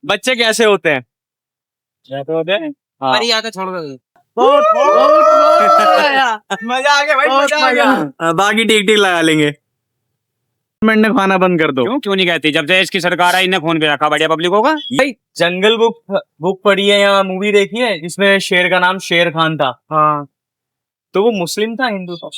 बच्चे कैसे होते हैं? कैसे होते हैं? हाँ। अरे यहाँ तो छोड़ दो। मजा आ गया भाई, मजा आ गया। बाकी टिक टिक लगा लेंगे। गवर्नमेंट ने खाना बंद कर दो। क्यों नहीं कहती? जब से इसकी सरकार आई, इन्हें फोन पे रखा, बढ़िया पब्लिक होगा। भाई जंगल बुक पढ़ी है या मूवी देखी है जिसमें शेर का नाम शेर खान था? हाँ, तो वो मुस्लिम था हिंदू था?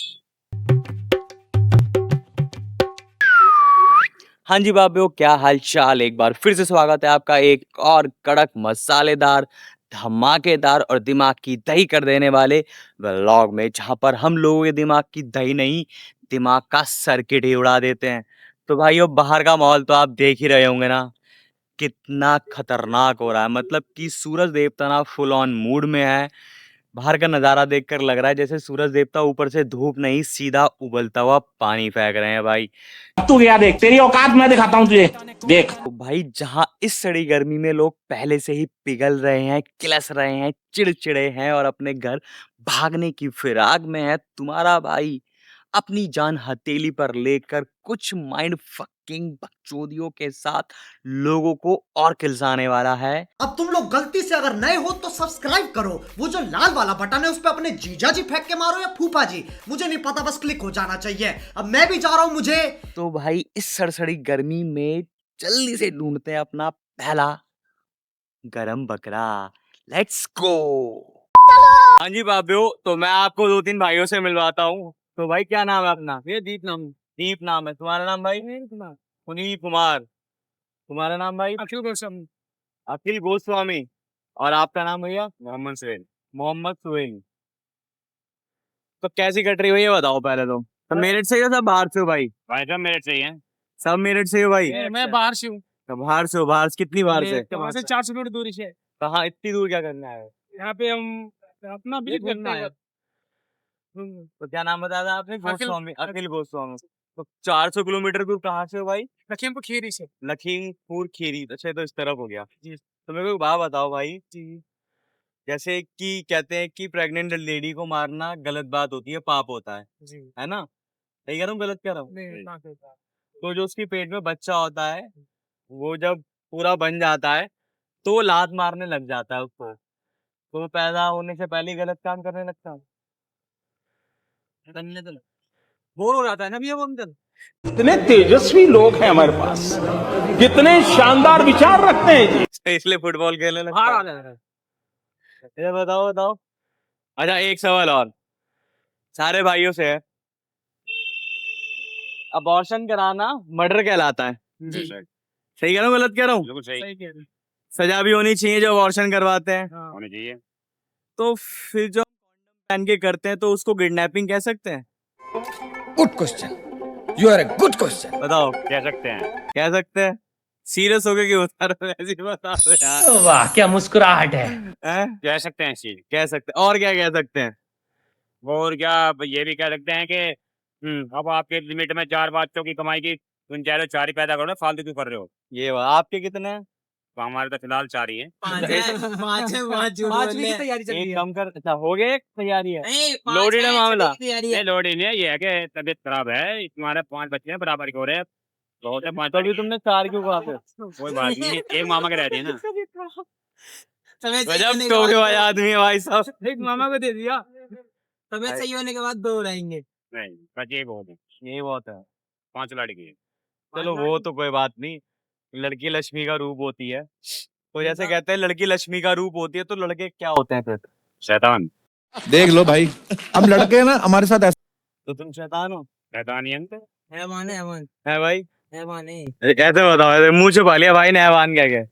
हाँ जी बाबियो, क्या हाल चाल। एक बार फिर से स्वागत है आपका एक और कड़क मसालेदार धमाकेदार और दिमाग की दही कर देने वाले व्लॉग में, जहां पर हम लोगों के दिमाग की दही नहीं, दिमाग का सर्किट ही उड़ा देते हैं। तो भाइयों, बाहर का माहौल तो आप देख ही रहे होंगे ना, कितना खतरनाक हो रहा है। मतलब कि सूरज देवता ना फुल ऑन मूड में है। बाहर का नजारा देखकर लग रहा है जैसे सूरज देवता ऊपर से धूप नहीं, सीधा उबलता हुआ पानी फेंक रहे हैं भाई। तू क्या देख, तेरी औकात मैं दिखाता हूँ तुझे, देख। तो भाई, जहां इस सड़ी गर्मी में लोग पहले से ही पिघल रहे हैं, किलस रहे हैं, चिड़चिड़े हैं और अपने घर भागने की फिराक में है, तुम्हारा भाई अपनी जान हथेली पर लेकर कुछ माइंड फकिंग बकचोदियों के साथ लोगों को और किलसाने वाला है। अब तुम लोग गलती से अगर नए हो तो सब्सक्राइब करो, वो जो लाल वाला बटन है उस पे अपने जीजा जी फेंक के मारो या फूफा जी, मुझे नहीं पता, बस क्लिक हो जाना चाहिए। अब मैं भी जा रहा हूं। मुझे तो भाई, इस सड़सड़ी गर्मी में जल्दी से ढूंढते हैं अपना पहला गरम बकरा। Let's go. हाँ जी बाबियो, तो मैं आपको दो तीन भाइयों से मिलवाता हूँ। तो भाई, क्या नाम है अपना? ये दीप नाम। दीप नाम है। तुम्हारा नाम भाई? सुनील कुमार। तुम्हारा नाम भाई? अखिल गोस्वामी। अखिल गोस्वामी। और आपका नाम भैया? मोहम्मद सुहेल। मोहम्मद सुहेल। तो कैसी कट रही हो ये बताओ पहले तो। सब मेरठ से हो, सब बाहर से हो भाई? भाई साहब मेरठ से ही हैं। सब मेरठ से हो भाई? मैं बाहर से हूँ। तो बाहर से हो? बाहर से कितनी बाहर से? वहाँ से 400 किलोमीटर दूरी से। कहाँ? इतनी दूर क्या करना है? यहाँ पे हम अपना विजिट करते हैं। तो क्या नाम बताया था आपने? गोस्वामी, अखिल गोस्वामी। तो 400 किलोमीटर दूर कहाँ से हो भाई? लखीमपुर खीरी से। लखीमपुर खीरी। अच्छा, तो इस तरफ हो गया जी। तो मेरे को एक बात बताओ भाई जी, जैसे कि कहते हैं कि प्रेग्नेंट लेडी को मारना गलत बात होती है, पाप होता जी। है ना? सही कह रहा हूँ, गलत कह रहा हूँ? नहीं, ना कहता। तो जो उसकी पेट में बच्चा होता है, वो जब पूरा बन जाता है तो वो लात मारने लग जाता है उसको। तो वो पैदा होने से पहले ही गलत काम करने लगता है। बोर हो जाता है ना भैया वो अंदर। कितने तेजस्वी लोग हैं हमारे पास, कितने शानदार विचार रखते हैं जी। इसलिए फुटबॉल खेलने लगता बाहर है। आ जाता है। ये बताओ बताओ। अच्छा, एक सवाल और सारे भाइयों से है। अबॉर्शन कराना मर्डर कहलाता है? जी। सही कह रहा हूँ, गलत कह रहा हूँ? बिल्कुल सही कह रहे सजा भी होनी चाहिए जो अबॉर्शन करवाते हैं। हैं। होनी चाहिए। तो फिर जो पहन के करते हैं तो उसको किडनैपिंग कह सकते हैं? Good question. You are a good question. बताओ, कह सकते हैं। कह सकते हैं? सीरियस हो गए कि बता रहे हो? ऐसे ही बता दो यार। वाह क्या मुस्कुराहट है। हैं? कह सकते हैं इस चीज। कह सकते हैं। और क्या कह सकते हैं? और क्या, ये भी कह सकते हैं कि अब आपके लिमिट में 4 बच्चों की कमाई की गुंजाइश, 4 ही पैदा करो ना, फालतू क्यों कर रहे हो? ये आपके कितने हैं? तो हमारे तो फिलहाल 4 ही हैं। पांचवी की तैयारी चल रही है। एक कम कर। अच्छा, हो गया, एक तैयारी है। लोडेड है मामला। ये लोड ही नहीं है, ये है कि तबीयत खराब है, तुम्हारे 5 बच्चे हैं, बराबर के हो रहे हैं। बहुत है 5। तो अभी तुमने 4 क्यों कहा फिर? कोई बात नहीं, एक मामा के रहती है ना। गजब टोके आदमी है भाई साहब। एक मामा को दे दिया। तबीयत सही होने के बाद 2 रहेंगे। नहीं, बस ये बहुत है। ये बहुत है। 5 लड़की है। चलो, वो तो कोई बात नहीं। लड़की लक्ष्मी का रूप होती है। तो जैसे कहते हैं लड़की लक्ष्मी का रूप होती है, तो लड़के क्या होते हैं फिर? शैतान। देख लो भाई, हम लड़के हैं ना, हमारे साथ ऐसा। तो तुम शैतान हो? शैतान ही अंत। हैवान है, हैवान है भाई? हैवान है। कैसे बताओ? ऐसे मुंह छुपा लिया भाई ने। हैवान क्या क्या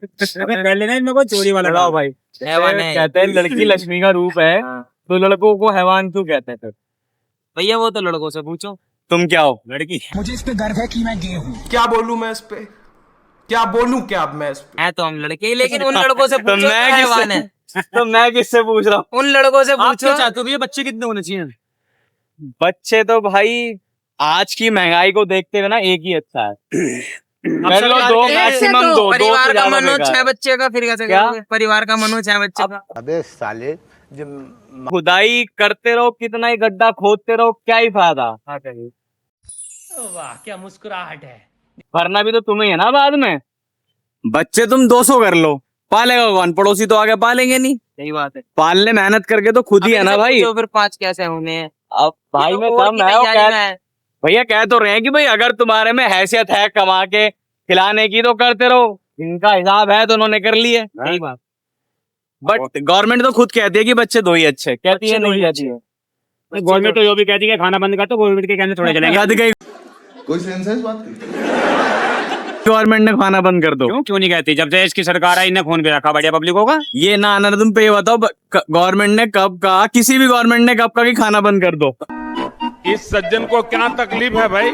कर लेना इनमें कोई चोरी वाला बताओ भाई। हैवान है। कहते हैं लड़की लक्ष्मी का रूप है, तो लड़कों को हैवान क्यों कहते हैं फिर? भैया वो तो लड़कों से पूछो। तुम क्या हो? लड़की। मुझे इस पे गर्व है कि मैं गे हूँ। क्या बोलूं मैं इस पे, क्या बोलूं क्या अब मैं इस पे? है तो हम लड़के ही, लेकिन उन लड़कों से तो पूछो मैं क्या हैवान है। तो मैं किससे पूछ रहा हूँ? उन लड़कों से आप क्या पूछो। चाहते हो भैया, बच्चे कितने होने चाहिए? बच्चे तो भाई आज की महंगाई को देखते हुए ना एक ही अच्छा है। मेरे को दो, मैक्सिमम दो। परिवार का ज्यादा मनो बेकार 6 है। बच्चे का फिर कैसे क्या? करोगे? परिवार का मनो 6 बच्चे का। अबे साले, जब खुदाई करते रहो, कितना ही गड्ढा खोदते रहो, क्या ही फायदा? वाह क्या मुस्कुराहट है। भरना भी तो तुम्हें है ना बाद में। बच्चे तुम 200 कर लो, पालेगा कौन? पड़ोसी तो आगे पालेंगे नहीं। सही बात है। पालने मेहनत करके तो खुद ही है ना भाई। तो फिर 5 कैसे होने हैं? अब भाई मैं और कम की है और तैयारी में कह, है। भैया कह तो रहे हैं कि भाई अगर तुम्हारे में हैसियत है कमा के खिलाने की तो करते रहो, इनका हिसाब है तो उन्होंने कर लिए। सही बात। बट गवर्नमेंट तो खुद कहती है कि बच्चे 2 ही अच्छे, कहती है नहीं कहती है। गवर्नमेंट तो जो भी कहती है खाना बंद कर, तो गवर्नमेंट के कहने थोड़े चलेंगे। कद गई कोई सेंस है इस बात की? गवर्नमेंट ने खाना बंद कर दो। क्यों नहीं कहती? जब से इसकी सरकार आई, इन्हें खून पे रखा बढ़िया पब्लिकों का। ये ना आना, तुम पे ये बताओ गवर्नमेंट ने कब कहा, किसी भी गवर्नमेंट ने कब कहा कि खाना बंद कर दो? इस सज्जन को क्या तकलीफ है भाई?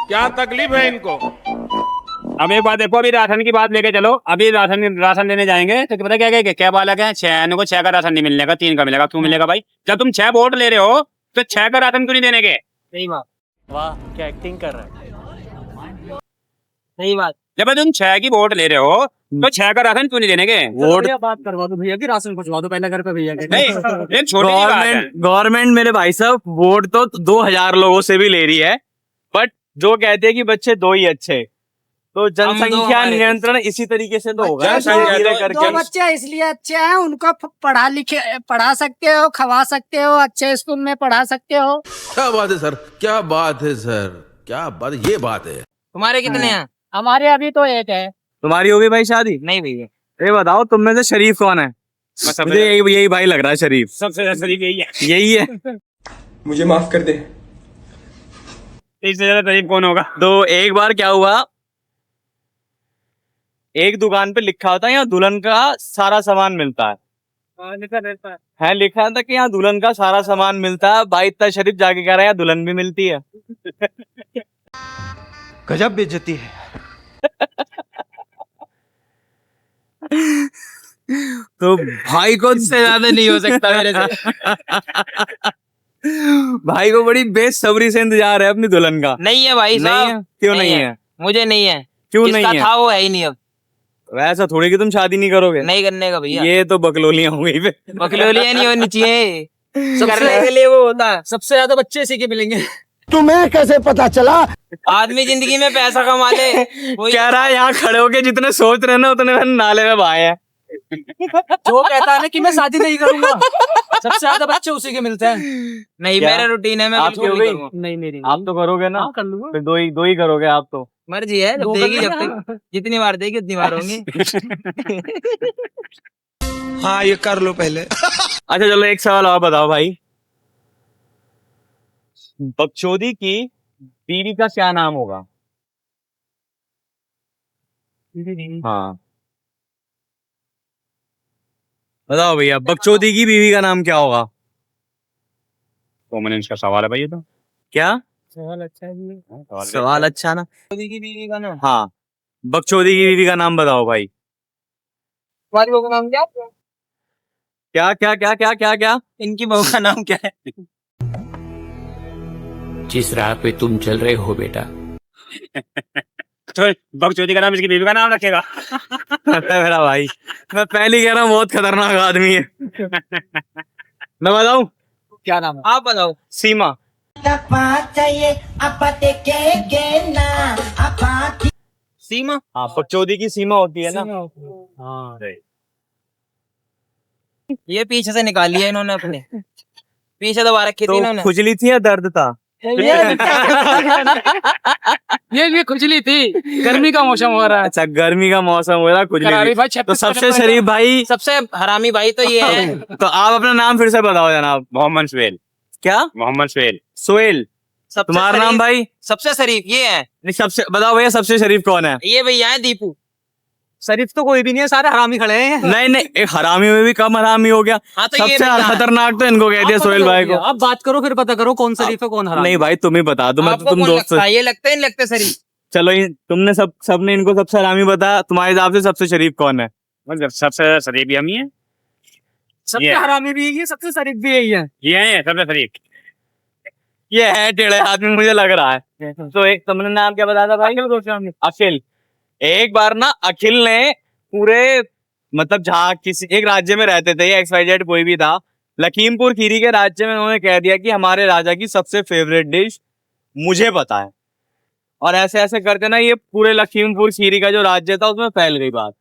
क्या तकलीफ है इनको? अब एक बात देखो, अभी राशन की बात लेके चलो। अभी राशन लेने जाएंगे तो पता क्या बालक है, 6 को 6 का राशन नहीं मिलने का, 3 का मिलेगा। क्यों मिलेगा भाई? जब तुम 6 वोट ले रहे हो तो 6 का राशन क्यों नहीं देने के? सही बात। वाह क्या एक्टिंग कर रहा है। सही बात। जब तुम 6 की वोट ले रहे हो तो 6 का राशन क्यों नहीं देने के? वोट बात करवा दो भैया की, राशन पहुंचवा दो पहले घर पे भैया के। नहीं, ये छोटी सी बात है। गवर्नमेंट मेरे भाई साहब वोट तो 2000 लोगों से भी ले रही है, बट जो कहते हैं कि बच्चे 2 ही अच्छे, तो जनसंख्या हमारे- नियंत्रण इसी तरीके से तो होगा। जनसंख्या धीरे तो- करके बच्चे इसलिए अच्छे हैं, उनको पढ़ा सकते हो, खवा सकते हो, अच्छे स्कूल में पढ़ा सकते हो। क्या बात है सर, क्या बात है सर, क्या बात, ये बात है। तुम्हारे कितने हैं? हमारे अभी तो एक है। तुम्हारी होगी भाई शादी? नहीं भैया। ये बताओ तुम में से शरीफ कौन है? मुझे यही भाई लग रहा है शरीफ। सबसे ज्यादा शरीफ यही है। यही है। मुझे माफ कर दे। इससे ज्यादा शरीफ कौन होगा? तो एक बार क्या हुआ, एक दुकान पे लिखा होता है यहाँ दुल्हन का सारा सामान मिलता है। लिखा था कि यहाँ दुल्हन का सारा सामान मिलता है। भाई इतना शरीफ जाके कह रहा है यहाँ दुल्हन भी मिलती है। गजब बेइज्जती है। तो भाई को इससे ज्यादा नहीं हो सकता मेरे से। भाई को बड़ी बेसब्री से इंतजार है अपनी दुल्हन का। नहीं है भाई नहीं साहब। है? क्यों नहीं है? मुझे नहीं है। क्यों जिसका नहीं है? था वो है ही नहीं अब। वैसा थोड़ी कि तुम शादी नहीं करोगे। नहीं करने का भैया। ये तो बकलोलियां हो गई। बकलोलियां नहीं होनी चाहिए, करने के लिए वो होता है। सबसे ज्यादा बच्चे इसी के मिलेंगे। तुम्हें कैसे पता चला? आदमी जिंदगी में पैसा कमा ले कोई कह रहा है यहाँ खड़े होके जितने सोच रहे ना उतने मैंने नाले में बहाए हैं। जो कहता है ना कि मैं शादी नहीं करूंगा, सबसे ज्यादा बच्चे उसी के मिलते हैं। नहीं क्या? मेरा रूटीन है, मैं आपकी बिल्कुल हो नहीं गई? करूंगा। नहीं मेरी आप तो करोगे ना? कर लूंगा। फिर दो ही करोगे आप तो। मर्जी है, जब देगी जब तक जितनी बार देगी उतनी बार होंगी। हाँ ये कर लो पहले। अच्छा चलो एक सवाल और बताओ भाई, बकचोदी की बीवी का क्या नाम होगा? हाँ बताओ भैया, बकचोदी की बीवी का नाम क्या होगा? कॉमन इसका सवाल है भाई, ये तो क्या सवाल अच्छा है। सवाल अच्छा ना? शादी की बीवी का नाम, हाँ बकचोदी की बीवी का नाम बताओ भाई। तुम्हारी बहू का नाम क्या? क्या क्या क्या क्या क्या क्या? इनकी बहू का नाम क्या है? जिस राह पे तुम चल रहे हो बेटा, तो बकचोदी का नाम इसकी बीवी का नाम रखेगा। मेरा भाई, मैं पहले कह रहा हूँ बहुत खतरनाक आदमी है। मैं बताऊं क्या नाम है? आप बताओ। सीमा। सीमा। हाँ बकचोदी की सीमा होती है ना। हाँ ये पीछे से निकाली है इन्होंने अपने, पीछे दबा रखी थी तो इन्होंने। खुजली थी या दर्द था? ये खुजली थी, गर्मी का मौसम हो रहा है। अच्छा गर्मी का मौसम हो रहा, खुजली थी। भाई तो सबसे शरीफ भाई, सबसे हरामी भाई तो ये है। तो आप अपना नाम फिर से बताओ जनाब। मोहम्मद सुहेल। क्या? मोहम्मद सुहेल। सोहेल। सबसे तुम्हारा नाम शरीफ- भाई? सबसे शरीफ ये है। नहीं सबसे बताओ भैया, सबसे शरीफ कौन है? ये भैया है दीपू। शरीफ तो कोई भी नहीं है, सारे हरामी खड़े हैं। नहीं नहीं, एक हरामी में भी कम हरामी हो गया। हाँ तो ये सबसे भैया है। खतरनाक तो इनको कह दिया सोहेल भाई को। आप बात करो फिर पता करो कौन शरीफ है कौन हरामी। नहीं भाई तुम ही बता दो, मैं तो आपको तुम कौन दोस्त। लगता है? ये लगते हैं, लगते शरीफ। चलो तुमने सबने इनको सबसे हरामी बताया, तुम्हारे हिसाब से सबसे शरीफ कौन है? मतलब सबसे शरीफ भी हम ही है। सबसे ये- हरामी भी यही है, सबसे शरीफ भी यही है। ये है सबसे शरीफ। ये है टेढ़े आदमी, मुझे लग रहा है। तो एक तुमने नाम क्या बताया था भाई? अखिल। एक बार ना अखिल ने पूरे मतलब जहाँ किसी एक राज्य में रहते थे, XYZ कोई भी था, लखीमपुर खीरी के राज्य में उन्होंने कह दिया कि हमारे राजा की सबसे फेवरेट डिश मुझे पता है। और ऐसे ऐसे करके ना ये पूरे लखीमपुर खीरी का जो राज्य था उसमें फैल गई बात।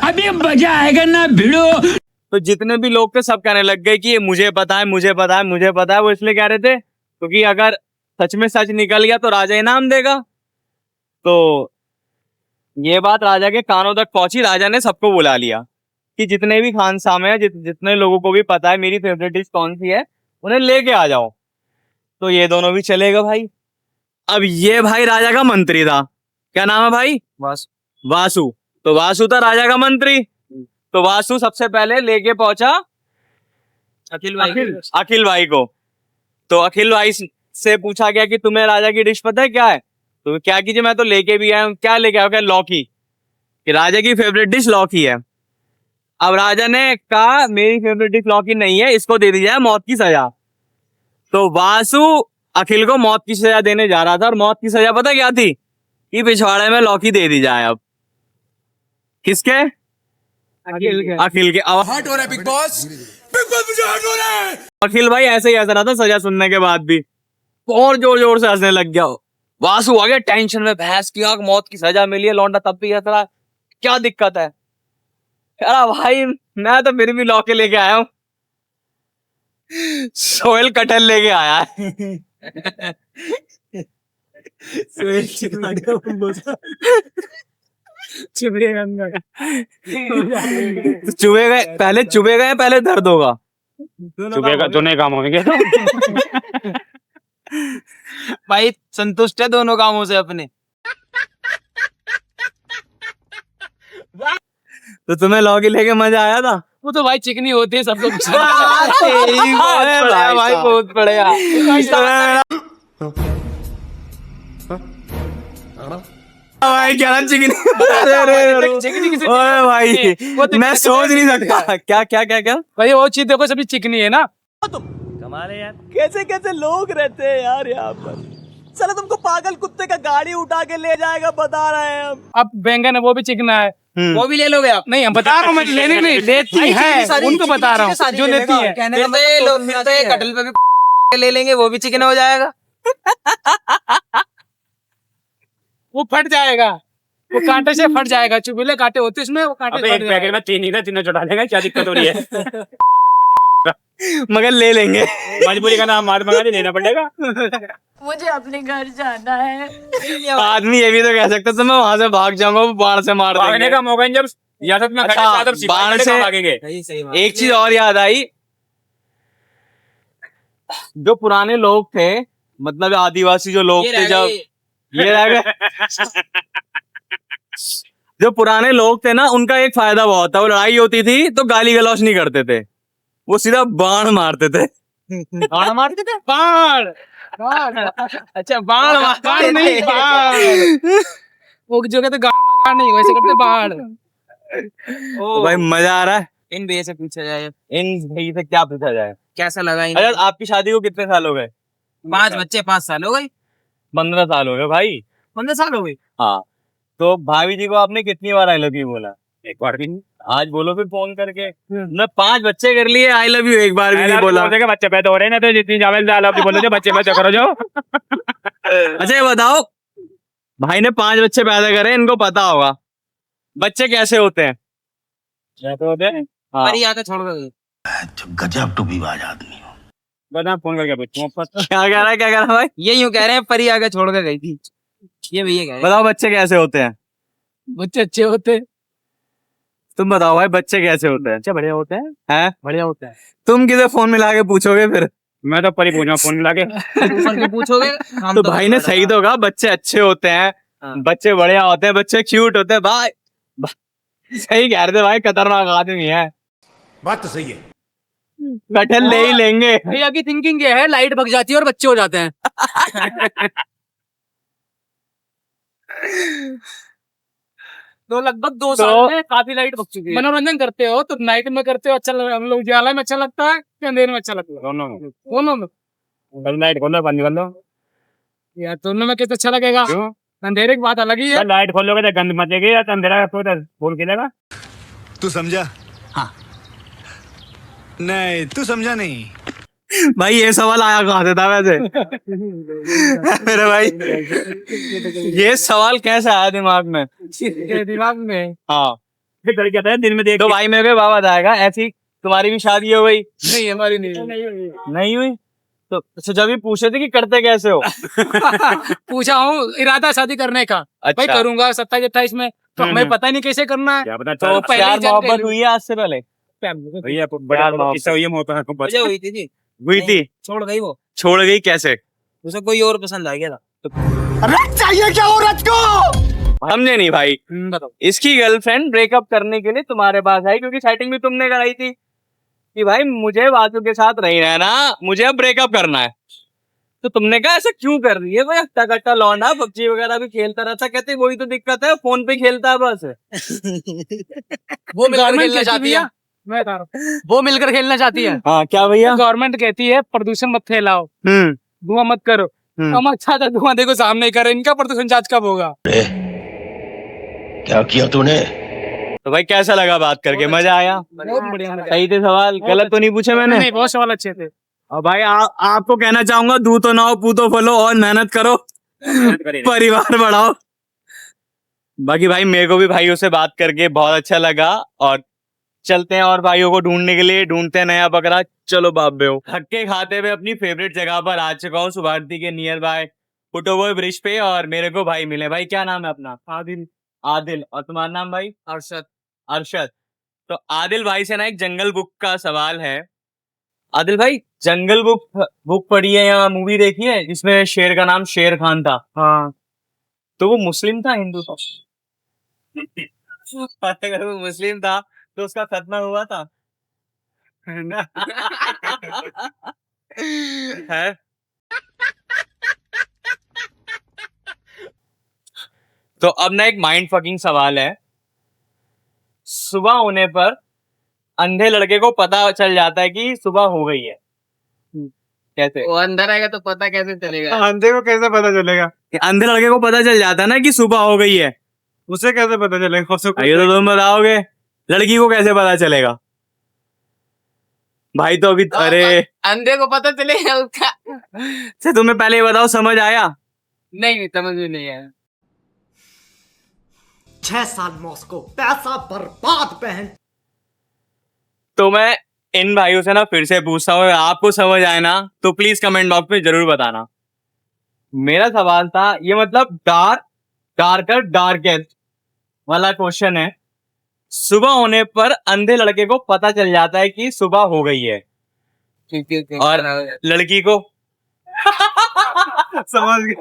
अभी मजा आएगा ना भिड़ो। तो जितने भी लोग थे सब कहने लग गए कि ये मुझे पता है, मुझे पता है, मुझे पता है। वो इसलिए कह रहे थे क्योंकि अगर सच में सच निकल गया तो राजा इनाम देगा। तो ये बात राजा के कानों तक पहुंची। राजा ने सबको बुला लिया कि जितने भी खानसामे हैं, जितने लोगों को भी पता है मेरी फेवरेट डिश कौन सी है, उन्हें लेके आ जाओ। तो ये दोनों भी चले गए भाई। अब ये भाई राजा का मंत्री था, क्या नाम है भाई? वासु। तो वासु था राजा का मंत्री। तो वासु सबसे पहले लेके पहुंचा अखिल भाई को। तो अखिल भाई से पूछा गया कि तुम्हें राजा की डिश पता है क्या है? तो क्या कीजिए, मैं तो लेके भी आया हूँ। क्या लेके आया? क्या? लौकी। कि राजा की फेवरेट डिश लौकी है। अब राजा ने कहा मेरी फेवरेट डिश लौकी नहीं है, इसको दे दी जाए मौत की सजा। तो वासु अखिल को मौत की सजा देने जा रहा था, और मौत की सजा पता क्या थी? कि पिछवाड़े में लौकी दे दी जाए। अब किसके? अखिल के। हट हो रहा है बिग बॉस मुझे हट हो रहा है। अखिल भाई ऐसे ही हंस रहा था सजा सुनने के बाद भी, और जोर जोर से हंसने लग गया। वासु आ गया टेंशन में, भैंस की आंख, मौत की सजा मिली है। लौंडा तब भी हंस रहा, क्या दिक्कत है? कह रहा भाई मैं तो फिर भी लौके लेके आया हूँ। सोहेल कटहल लेके आया है। चुभे गए पहले, चुभे गए पहले दर्द होगा। चुभेगा दोनों काम होंगे। भाई संतुष्ट है दोनों कामों से अपने। तो तुम्हें लौकी लेके मजा आया था? वो तो भाई चिकनी होती है सबको। भाई बहुत बढ़िया। भाई क्या चिकनी? ओए भाई मैं सोच नहीं सकता। क्या क्या क्या क्या भाई वो चीज देखो सभी चिकनी है ना। कमाल है यार, कैसे कैसे लोग रहते हैं यार यहाँ पर। चलो तुमको पागल कुत्ते का गाड़ी उठा के ले जाएगा बता रहे हैं हम। अब बैंगन है वो भी चिकना है, वो भी ले लोगे आप? नहीं हम बता रहा हूँ, मैं लेने नहीं लेती है उनको बता रहा हूँ जो लेती है। कटल पे भी ले लेंगे, वो भी चिकन हो जाएगा। वो फट जाएगा, वो कांटे से फट जाएगा। चुभीले कांटे होते इसमें, वो कांटे। एक पैकेट में 3 ही था, 3 चढ़ा लेगा, क्या दिक्कत हो रही है? मगर ले लेंगे। मजबूरी का नाम मार मंगा लेना पड़ेगा। मुझे अपने घर जाना है। आदमी ये भी तो कह सकता था मैं वहां से भाग जाऊंगा, वो बाढ़ से मार भागने देंगे। का मौका नहीं, जब रियासत में अच्छा, बाढ़ से भागेंगे। एक चीज और याद आई। जो पुराने लोग थे, मतलब आदिवासी जो लोग थे, जब ये रह गए। जो पुराने लोग थे ना, उनका एक फायदा बहुत था। वो लड़ाई होती थी तो गाली गलौज नहीं करते थे, वो सीधा बाण मारते थे। बाण मारते थे? बाण अच्छा, बाण नहीं, बाण वो जो कहते गाड़ नहीं, वैसे करते बाण। तो भाई मजा आ रहा है। इन भैया से पूछा जाए, इन भाई से क्या पूछा जाए? कैसा लगा? अरे आपकी शादी को कितने साल हो गए? 5 बच्चे, 5 साल हो गए। 15 साल हो गए भाई। 15 साल हो गए। हाँ, तो भाभी जी को आपने कितनी बार आई लव यू बोला? एक बार भी। आज बोलो फिर फोन करके। मैं 5 बच्चे कर लिए, आई लव यू एक बार भी नहीं बोला। बच्चे पैदा हो रहे हैं ना, तो जितनी जावेद बोलो बच्चे पैदा करो जो। अच्छा ये बताओ, भाई ने 5 बच्चे पैदा करे, इनको पता होगा बच्चे कैसे होते हैं? कैसे होते हैं? हाँ। अरे आके छोड़ दो। गजब टूबीबाज आदमी हो। बता फोन करके पूछूं। क्या कह रहा है, क्या कह रहा है भाई? ये यूं कह रहे हैं परी आगे छोड़ कर गई थी, ये भैया कह रहे हैं। बताओ बच्चे कैसे होते हैं? बच्चे अच्छे होते, तुम बताओ भाई बच्चे कैसे होते हैं? बच्चे बढ़िया होते हैं, हैं? बढ़िया होता है। तुम किसे फोन मिला के पूछोगे फिर? मैं तो परी पूछूंगा फोन मिला के। करके पूछोगे। तो भाई ने सही तो कहा, बच्चे अच्छे होते हैं, बच्चे बढ़िया होते हैं, बच्चे क्यूट होते हैं। भाई सही कह रहे थे भाई, खतरनाक आदमी है। बात तो सही है। कटहल ले ही लेंगे। भैया की थिंकिंग ये है, लाइट भग जाती है और बच्चे हो जाते हैं। तो लगभग 2 साल में काफी लाइट भग चुकी है। मनोरंजन करते हो तो नाइट में करते हो, अच्छा हम लोग उजाला में अच्छा लगता है कि अंधेरे में अच्छा लगता है? दोनों में। लाइट खोलो, बंद कर लो यार दोनों में कैसे अच्छा लगेगा? अंधेरे की बात अलग ही है। लाइट खोलोगे तो गंद मचेगी, या तो अंधेरा तो फूल खिलेगा। तू समझा? हाँ। नहीं तू समझा नहीं। भाई ये सवाल आया कहाँ से था वैसे? मेरे भाई ये सवाल कैसे आया दिमाग में? दिमाग में हाँ फिर डर क्या था दिन में देख तो भाई मेरे को बाबा बताएगा, ऐसी तुम्हारी भी शादी हो गई? नहीं, हमारी नहीं नहीं हुई तो जब भी पूछे थे कि करते कैसे हो? पूछा हूँ इरादा शादी करने का। भाई अच्छा करूंगा 27-28 में, तो हमें पता ही नहीं कैसे करना है। क्या पता तो चल पहले ही प्यार जान मोहब्बत के हुई है आज से पहले? भैया प्यार मोहब्बत। इससे हुई है मोहब्बत को बस हुई थी जी, हुई थी? छोड़ गई वो, छोड़ गई कैसे? उसे कोई और पसंद आ गया था। हमने नहीं भाई, बताओ। इसकी गर्लफ्रेंड ब्रेकअप करने के लिए तुम्हारे पास आई क्योंकि सेटिंग भी तुमने कराई थी कि भाई मुझे वासु के साथ नहीं रहना, मुझे अब ब्रेकअप करना है। तो तुमने कहा ऐसा क्यों कर रही है भाई? हट्टा कट्टा लौंडा पबजी वगैरह भी खेलता रहता, कहते वही तो दिक्कत है, फोन पे खेलता है बस। वो मिलकर गवर्नमेंट खेलना कहती चाहती है, मैं बता रहा हूँ। वो मिलकर खेलना चाहती है। हाँ क्या भैया? गवर्नमेंट कहती है प्रदूषण मत फैलाओ, धुआं मत करो। हम अच्छा था धुआं देखो सामने ही करे, इनका प्रदूषण जांच कब होगा? क्या किया तूने? तो भाई कैसा लगा बात करके? मजा आया? बहुत बढ़िया लगा। सही थे सवाल? गलत तो नहीं पूछे मैंने? नहीं, बहुत सवाल अच्छे थे। और भाई आपको कहना चाहूंगा, दूध तो ना हो पू तो फलो, और मेहनत करो, परिवार बढ़ाओ। बाकी भाई मेरे को भी भाइयों से बात करके बहुत अच्छा लगा, और चलते हैं और भाइयों को ढूंढने के लिए, ढूंढते हैं नया बकरा। चलो बाबे हो। धक्के खाते हुए अपनी फेवरेट जगह पर आ चुका हूँ, सुभारती के नियर बाय फुटओवर ब्रिज पे, और मेरे को भाई मिले। भाई क्या नाम है अपना? आदिल। आदिल। और तुम्हारा नाम भाई? अरशद। अरशद। तो आदिल भाई से ना एक जंगल बुक का सवाल है। आदिल भाई, जंगल बुक पढ़ी है या मूवी देखी है जिसमें शेर का नाम शेर खान था? हाँ। तो वो मुस्लिम था हिंदू था? अगर वो मुस्लिम था तो उसका खतना हुआ था? है? तो अब ना एक माइंड फकिंग सवाल है। सुबह होने पर अंधे लड़के को पता चल जाता है कि सुबह हो गई है, कैसे? वो अंदर आएगा तो पता कैसे चलेगा? अंधे को कैसे पता चलेगा? अंधे लड़के को पता चल जाता है ना कि सुबह हो गई है, उसे कैसे पता चलेगा? ये तो तुम बताओगे। लड़की को कैसे पता चलेगा भाई? तो अभी अरे अंधे को पता चलेगा उसका। से तुम्हें पहले ये बताओ, समझ आया? नहीं, समझ में नहीं आया। 6 साल मॉस्को, पैसा बर्बाद बहन। तो मैं इन भाइयों से ना फिर से पूछता हूँ, आपको समझ आए ना तो प्लीज कमेंट बॉक्स में जरूर बताना। मेरा सवाल था ये, मतलब डार्कर डार्केस्ट वाला क्वेश्चन है। सुबह होने पर अंधे लड़के को पता चल जाता है कि सुबह हो गई है, और लड़की को समझ गए?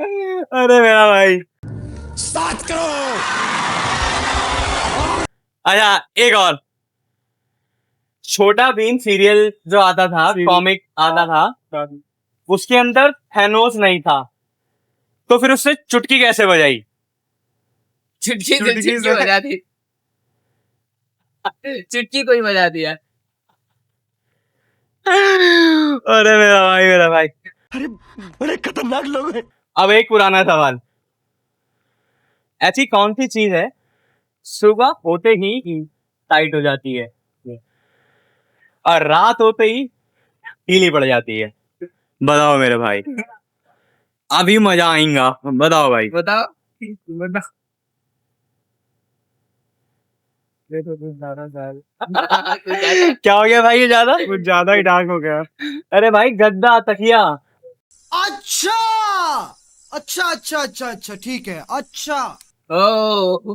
अरे मेरा भाई, 7 करोड़। अच्छा एक और, छोटा भीम सीरियल जो आता था, कॉमिक आता था, उसके अंदर थैनोस नहीं था, तो फिर उससे चुटकी कैसे बजाई? चुटकी बजा दी। चुटकी कोई बजा दिया। अरे मेरा भाई बड़े खतरनाक लोग हैं। अब एक पुराना सवाल, ऐसी कौन सी चीज है सुबह होते ही टाइट हो जाती है और रात होते ही ढीली पड़ जाती है? बताओ मेरे भाई, अभी मजा आएगा। बताओ भाई। बताओ। क्या हो गया भाई? ये ज्यादा कुछ ज्यादा ही डार्क हो गया। अरे भाई गद्दा तकिया। अच्छा अच्छा अच्छा अच्छा अच्छा, ठीक है, अच्छा। ओ।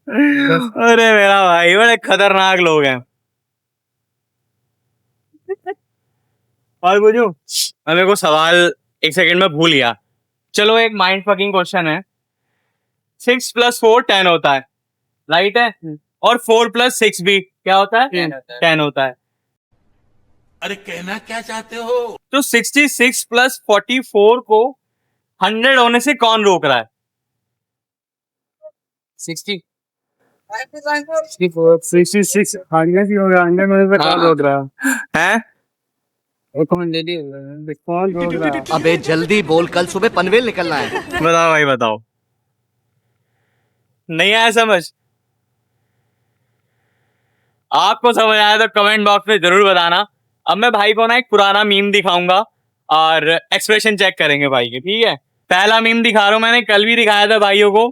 अरे मेरा भाई बड़े खतरनाक लोग हैं। और पूछूं? मेरे को सवाल एक सेकंड में भूल गया। चलो एक माइंड फकिंग क्वेश्चन है। 6 + 4 10 होता है, राइट है? और 4 + 6 भी क्या होता है? 10 होता है। अरे कहना क्या चाहते हो? तो 66 + 44 को 100 होने से कौन रोक रहा है? 60। 66 कौन रोक रहा है? कौन ले ली? कौन रोक रहा है? अबे जल्दी बोल, कल सुबह पनवेल निकलना है। बताओ भाई बताओ। नहीं आया समझ? आपको समझ आया तो कमेंट बॉक्स में जरूर बताना। अब मैं भाई को ना एक पुराना मीम दिखाऊंगा और एक्सप्रेशन चेक करेंगे भाई के, ठीक है। पहला मीम दिखा रहा हूँ, मैंने कल भी दिखाया था भाइयों को,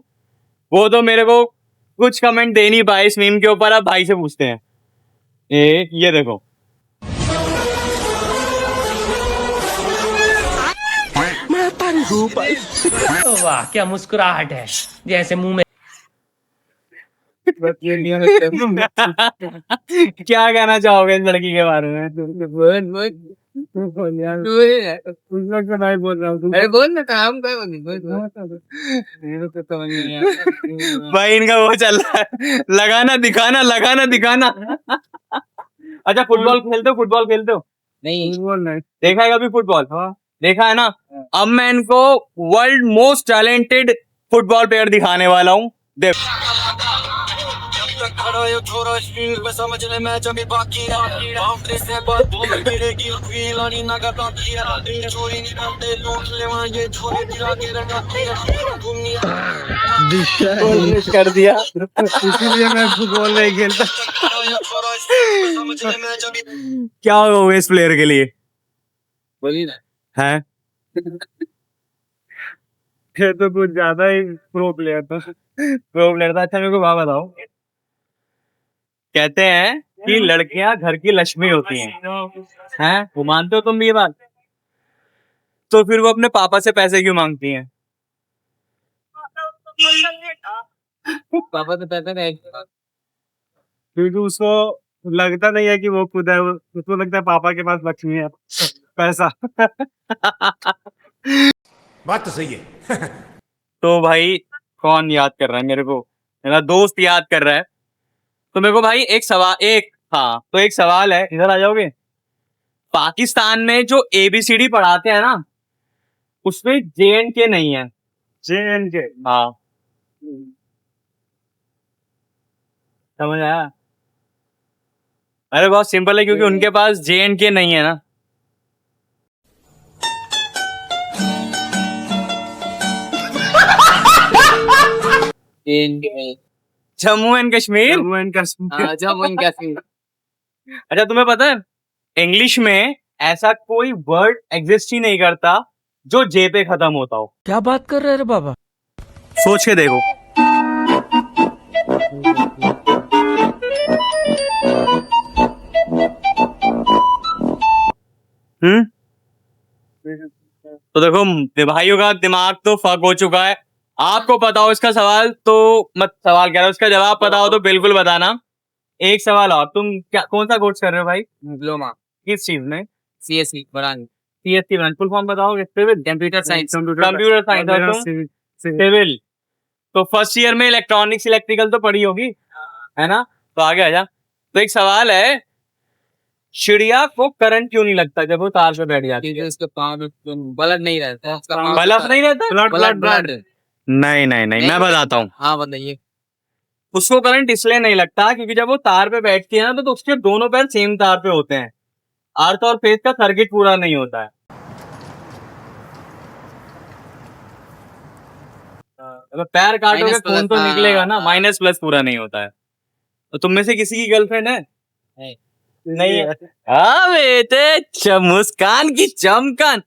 वो तो मेरे को कुछ कमेंट दे नहीं पाए इस मीम के ऊपर। अब भाई से पूछते हैं। ये देखो, वाह क्या मुस्कुराहट है, जैसे मुंह में। क्या कहना चाहोगे इस लड़की के बारे में? अरे बोल ना, काम कर। भाई इनका वो चल रहा है, लगाना दिखाना लगाना दिखाना। अच्छा फुटबॉल खेलते हो? फुटबॉल खेलते हो? नहीं देखा है कभी फुटबॉल? देखा है ना। अब मैं इनको world most talented football player दिखाने वाला हूँ। देख कर दिया, इसीलिए मैं फुटबॉल नहीं खेलता। क्या होगा इस प्लेयर के लिए? बोलिए ना। है ये तो कुछ ज्यादा ही प्रो प्लेयर था। अच्छा मेरे को बात बताओ, कहते हैं कि लड़कियां घर की लक्ष्मी होती हैं, वो मानते हो तुम भी ये बात? तो फिर वो अपने पापा से पैसे क्यों मांगती हैं? पापा तो पैसा नहीं, क्योंकि उसको लगता नहीं है कि वो खुद है, उसको लगता है पापा के पास लक्ष्मी है, पैसा। बात तो सही है। तो भाई कौन याद कर रहा है मेरे को? मेरा दोस्त याद कर रहा है। तो मेरे को भाई एक सवाल है, इधर आ जाओगे? पाकिस्तान में जो ABCD पढ़ाते हैं ना, उसमें JNK नहीं है। JNK? हाँ, समझ आया? अरे बहुत सिंपल है, क्योंकि उनके पास JNK नहीं है ना। जम्मू एंड कश्मीर। जम्मू एंड कश्मीर। अच्छा तुम्हें पता है इंग्लिश में ऐसा कोई वर्ड एग्जिस्ट ही नहीं करता जो जे पे खत्म होता हो। क्या बात कर रहे रे बाबा? सोच के देखो। तो देखो भाइयों का दिमाग तो फक हो चुका है। आपको पता हो इसका सवाल तो मत, सवाल कह रहा हूं, उसका जवाब पता हो तो बिल्कुल बताना। एक सवाल और, तुम क्या कौन सा कोर्स कर रहे हो भाई? डिप्लोमा किस चीज में? CSC बनानी। CSC में फुल फॉर्म बताओ? Civil, computer science. Computer science और तुम सिविल। तो फर्स्ट ईयर में इलेक्ट्रॉनिक्स इलेक्ट्रिकल तो पढ़ी होगी, है ना? तो आगे आ जा। तो एक सवाल है, चिड़िया को करंट क्यों नहीं लगता जब वो तार पे बैठ जाती है? उसके पाँव में बल्ब नहीं रहता, बल्ब नहीं रहता? ब्लड। नहीं मैं बताता हूँ। हाँ बताइए। उसको करंट इसलिए नहीं लगता क्योंकि जब वो तार पे बैठती है ना, तो उसके दोनों पैर सेम तार पे होते हैं, अर्थ और फेस का सर्किट पूरा नहीं होता है। अगर पैर काटोगे खून तो निकलेगा ना, माइनस प्लस पूरा नहीं होता है। तो तुम में से किसी की गर्लफ्रेंड है? नहीं है। हाँ बेटे, मुस्कान की चमकान।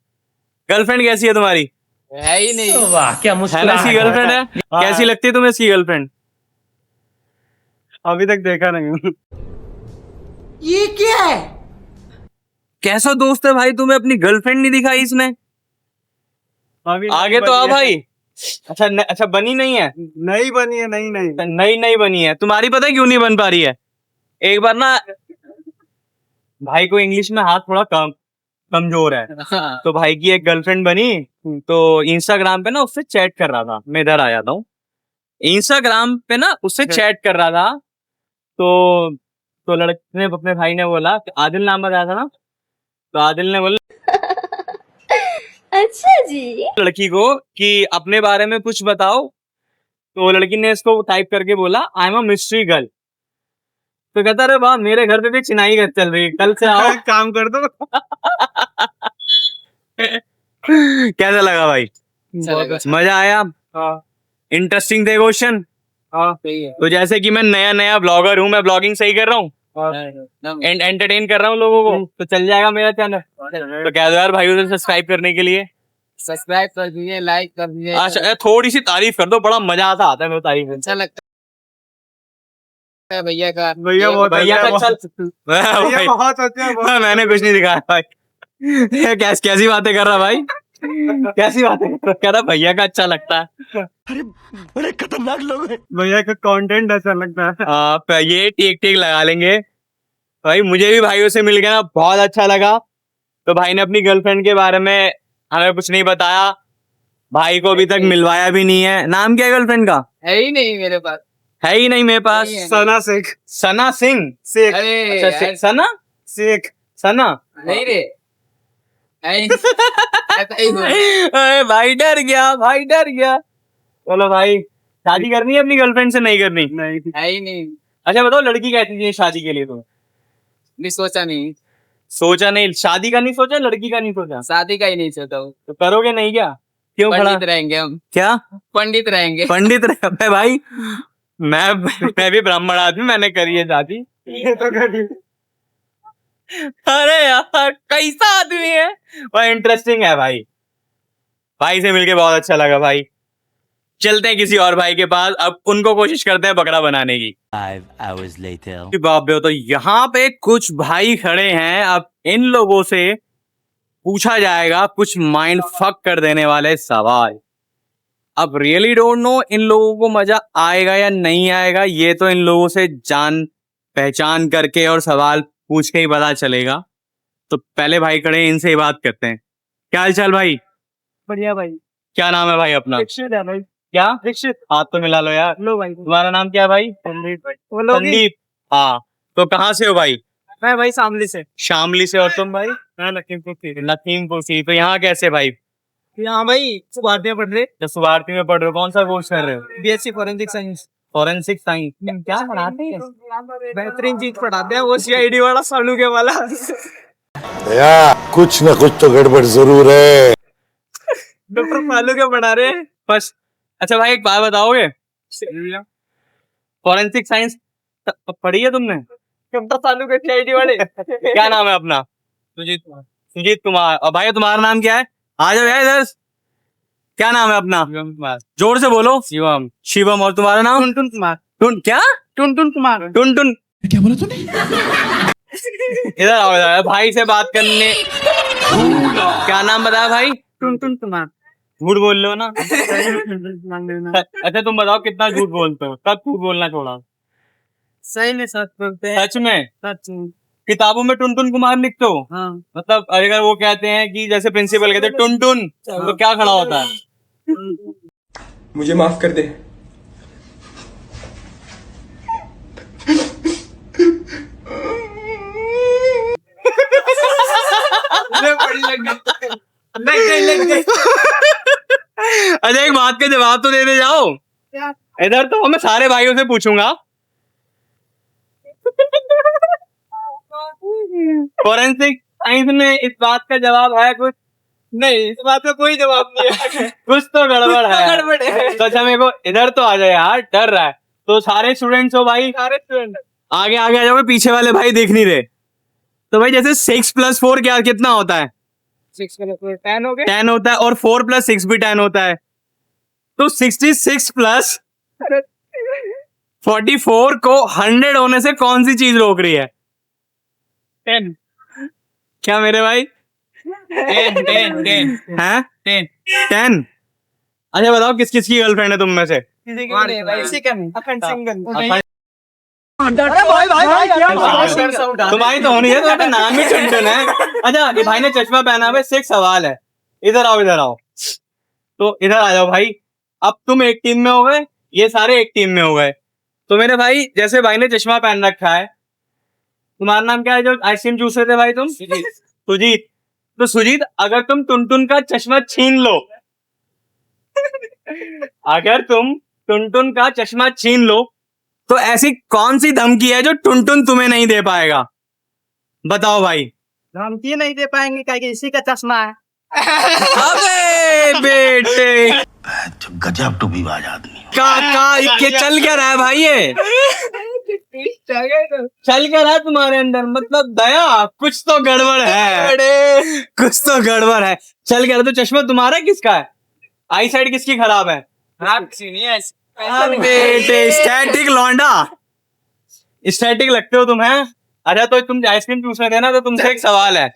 गर्लफ्रेंड कैसी है तुम्हारी? है ही नहीं। वाह क्या मुस्कुराहट है। गर्लफ्रेंड है? कैसी लगती है तुम्हें इसकी गर्लफ्रेंड? अभी तक देखा नहीं हूँ। ये क्या है? कैसा दोस्त है भाई, तुम्हें अपनी गर्लफ्रेंड नहीं दिखाई इसने? आगे तो आ भाई। अच्छा बनी नहीं है? नहीं बनी है। नहीं बनी है। तुम्हारी पता है क्यों नहीं बन पा रही है? एक बार ना भाई को इंग्लिश में हाथ थोड़ा कमजोर है, तो भाई की एक गर्लफ्रेंड बनी, तो इंस्टाग्राम पे ना उससे चैट कर रहा था। मैं इधर आ जाता हूँ। इंस्टाग्राम पे ना उससे चैट कर रहा था, तो लड़के ने, अपने भाई ने बोला, आदिल नाम बताया था ना, तो आदिल ने बोला अच्छा जी, लड़की को कि अपने बारे में कुछ बताओ। तो लड़की ने इसको टाइप करके बोला, I am a mystery girl. तो कहता अरे वाह, मेरे घर पे भी चिनाई चल रही है, कल से आओ काम कर दो। कैसा लगा भाई? मजा आया? इंटरेस्टिंग थे क्वेश्चन। सही है। तो जैसे कि मैं नया ब्लॉगर हूँ, मैं ब्लॉगिंग सही कर रहा हूँ? एंटरटेन कर रहा हूँ लोगों को, तो चल जाएगा मेरा चैनल। तो कह दो यार भाई उधर सब्सक्राइब करने के लिए। सब्सक्राइब कर दीजिए, लाइक कर दीजिए। अच्छा थोड़ी सी तारीफ कर दो, बड़ा मजा आता है मेरे तारीफ में। अच्छा लगता है भैया का। भैया बहुत अच्छा। मैंने कुछ नहीं दिखाया भाई। कैसी बातें कर रहा भाई, कैसी बातें कह रहा, भैया का अच्छा लगता है। अरे बड़े खतरनाक लोग हैं। भैया का कंटेंट अच्छा लगता है। आप ये टेक टेक लगा लेंगे भाई। मुझे भी भाइयों से मिल के ना बहुत अच्छा लगा। तो भाई ने अपनी गर्लफ्रेंड के बारे में हमें कुछ नहीं बताया, भाई को अभी तक मिलवाया भी नहीं है। नाम क्या है गर्लफ्रेंड का? है ही नहीं मेरे पास। है ही नहीं मेरे पास। नहीं है। सना शेख। सना सिंह शेख। अरे अच्छा, यार, सना शेख। सना नहीं रे। ऐसा ही हुआ। अरे भाई डर गया, भाई डर गया। चलो भाई, शादी करनी है अपनी गर्लफ्रेंड से? नहीं करनी? नहीं। है ही नहीं। अच्छा बताओ, लड़की कहती है शादी के लिए? तो भी सोचा नहीं। सोचा नहीं, शादी का नहीं सोचा, लड़की का नहीं सोचा? शादी का ही नहीं सोचा हूँ। तो करोगे नहीं क्या? क्यों खड़ा? पंडित रहेंगे हम। क्या पंडित रहेंगे। पंडित रहे भाई? मैं भी ब्राह्मण आदमी, मैंने करी है शादी। तो करी। अरे यार कैसा आदमी है भाई, इंटरेस्टिंग है भाई। भाई से मिलके बहुत अच्छा लगा भाई। चलते हैं किसी और भाई के पास, अब उनको कोशिश करते हैं बकरा बनाने की। 5 hours later. बाप रे, तो यहाँ पे कुछ भाई खड़े हैं। अब इन लोगों से पूछा जाएगा कुछ माइंड फक कर देने वाले सवाल। अब रियली डोंट नो इन लोगों को मजा आएगा या नहीं आएगा, ये तो इन लोगों से जान पहचान करके और सवाल पूछ के ही पता चलेगा। तो पहले भाई खड़े हैं, इनसे ही बात करते हैं। क्या हाल चाल भाई? बढ़िया भाई। क्या नाम है भाई अपना? दीक्षित है भाई। क्या दीक्षित? हाथ तो मिला लो यार। लो भाई। तुम्हारा नाम क्या है भाई? संदीप भाई। संदीप। हाँ, तो कहाँ से हो भाई? मैं भाई शामली से। शामली से। और तुम भाई? मैं लखीमपुर से। लखीमपुर से। तो यहाँ कैसे भाई? यहाँ भाई सुभारती में पढ़ रहे। जब सुभारती में पढ़ रहे हो, कौन सा कोर्स कर रहे हो? BSc forensic science. Forensic science. क्या पढ़ाते हैं? बेहतरीन चीज पढ़ाते हैं, वो सीआईडी वाला सालू के वाला। या कुछ न कुछ तो गड़बड़ जरूर है। डॉक्टर सालू के पढ़ा रहे हैं बस। अच्छा भाई एक बात बताओगे, फॉरेंसिक साइंस पढ़ी है तुमने? डॉक्टर सालू के सीआईडी वाले। क्या नाम है अपना? सुजीत कुमार। सुजीत कुमार। और भाई तुम्हारा नाम क्या है? आ जाओ यार इधर। क्या नाम है अपना? शिवम कुमार। जोर से बोलो। शिवम। शिवम। और तुम्हारा नाम? टुनटुन कुमार। क्या? टुनटुन कुमार। टुनटुन। क्या बोला तूने? इधर आओ, इधर भाई से बात करने। क्या नाम बताया भाई? टुनटुन कुमार। झूठ बोल लो ना। अच्छा तुम बताओ कितना झूठ बोलते हो, कब झूठ बोलना छोड़ा? सही में सच बोलते हैं। सच में? सच में। किताबों में टुनटुन कुमार लिखते हो? हाँ। मतलब अगर वो कहते हैं कि जैसे प्रिंसिपल कहते हैं टुनटुन, तो क्या खड़ा होता है? मुझे माफ कर दे। अच्छा एक बात का जवाब तो दे जाओ। इधर तो मैं सारे भाइयों से पूछूंगा। फॉरेंसिक साइंस में इस बात का जवाब है कुछ? नहीं, इस बात का कोई जवाब नहीं है। कुछ तो गड़बड़ है। गड़बड़ है। तो अच्छा मेरे को इधर तो आ जाए यार, डर रहा है। तो सारे स्टूडेंट्स हो भाई? सारे स्टूडेंट। आगे आगे आ जाओगे, पीछे वाले भाई देख नहीं रहे। तो भाई जैसे 6 + 4 क्या कितना होता है? 6 + 10 हो गए। 10 होता है, और 4 + 6 भी 10 होता है। तो 66 + 44 को 100 होने से कौन सी चीज रोक रही है? 10। क्या मेरे भाई? 10 हैं? 10। 10। अच्छा बताओ किस किस की गर्लफ्रेंड है तुम में से? किसी का नहीं भाई, किसी का नहीं। अखंड सिंगल। तुम्हारी तो होनी है, तुम्हारा तो नाम ही टुनटुन है। अच्छा ये भाई ने चश्मा पहना हुआ है, 6 सवाल है। इधर आओ, इधर आओ। तो इधर आ जाओ भाई। अब तुम एक टीम में हो गए, ये सारे एक टीम में हो गए। तो मेरे भाई जैसे भाई ने चश्मा पहन रखा है, तुम्हारा नाम क्या है जो आइसक्रीम चूस रहे थे भाई तुम? सुजीत। तो सुजीत अगर तुम टुनटुन का चश्मा छीन लो, अगर तुम टुनटुन का चश्मा छीन लो, तो ऐसी कौन सी धमकी है जो टुनटुन तुम्हें नहीं दे पाएगा? बताओ भाई। धमकी नहीं दे पाएंगे क्या कि इसी का चश्मा है। अबे बेटे गजब टू भी बाज आदमी। का चल क्या रहा है भाई ये? चल क्या रहा है तुम्हारे अंदर, मतलब दया, कुछ तो गड़बड़ है, कुछ तो गड़बड़ है। चल क्या रहा, तो चश्मा तुम्हारा है किसका है? आई साइड किसकी खराब है? बेटे स्टैटिक लौंडा, स्टैटिक लगते हो तुम हैं। अच्छा तो तुम आइसक्रीम पूछने देना, तो तुमसे एक सवाल है,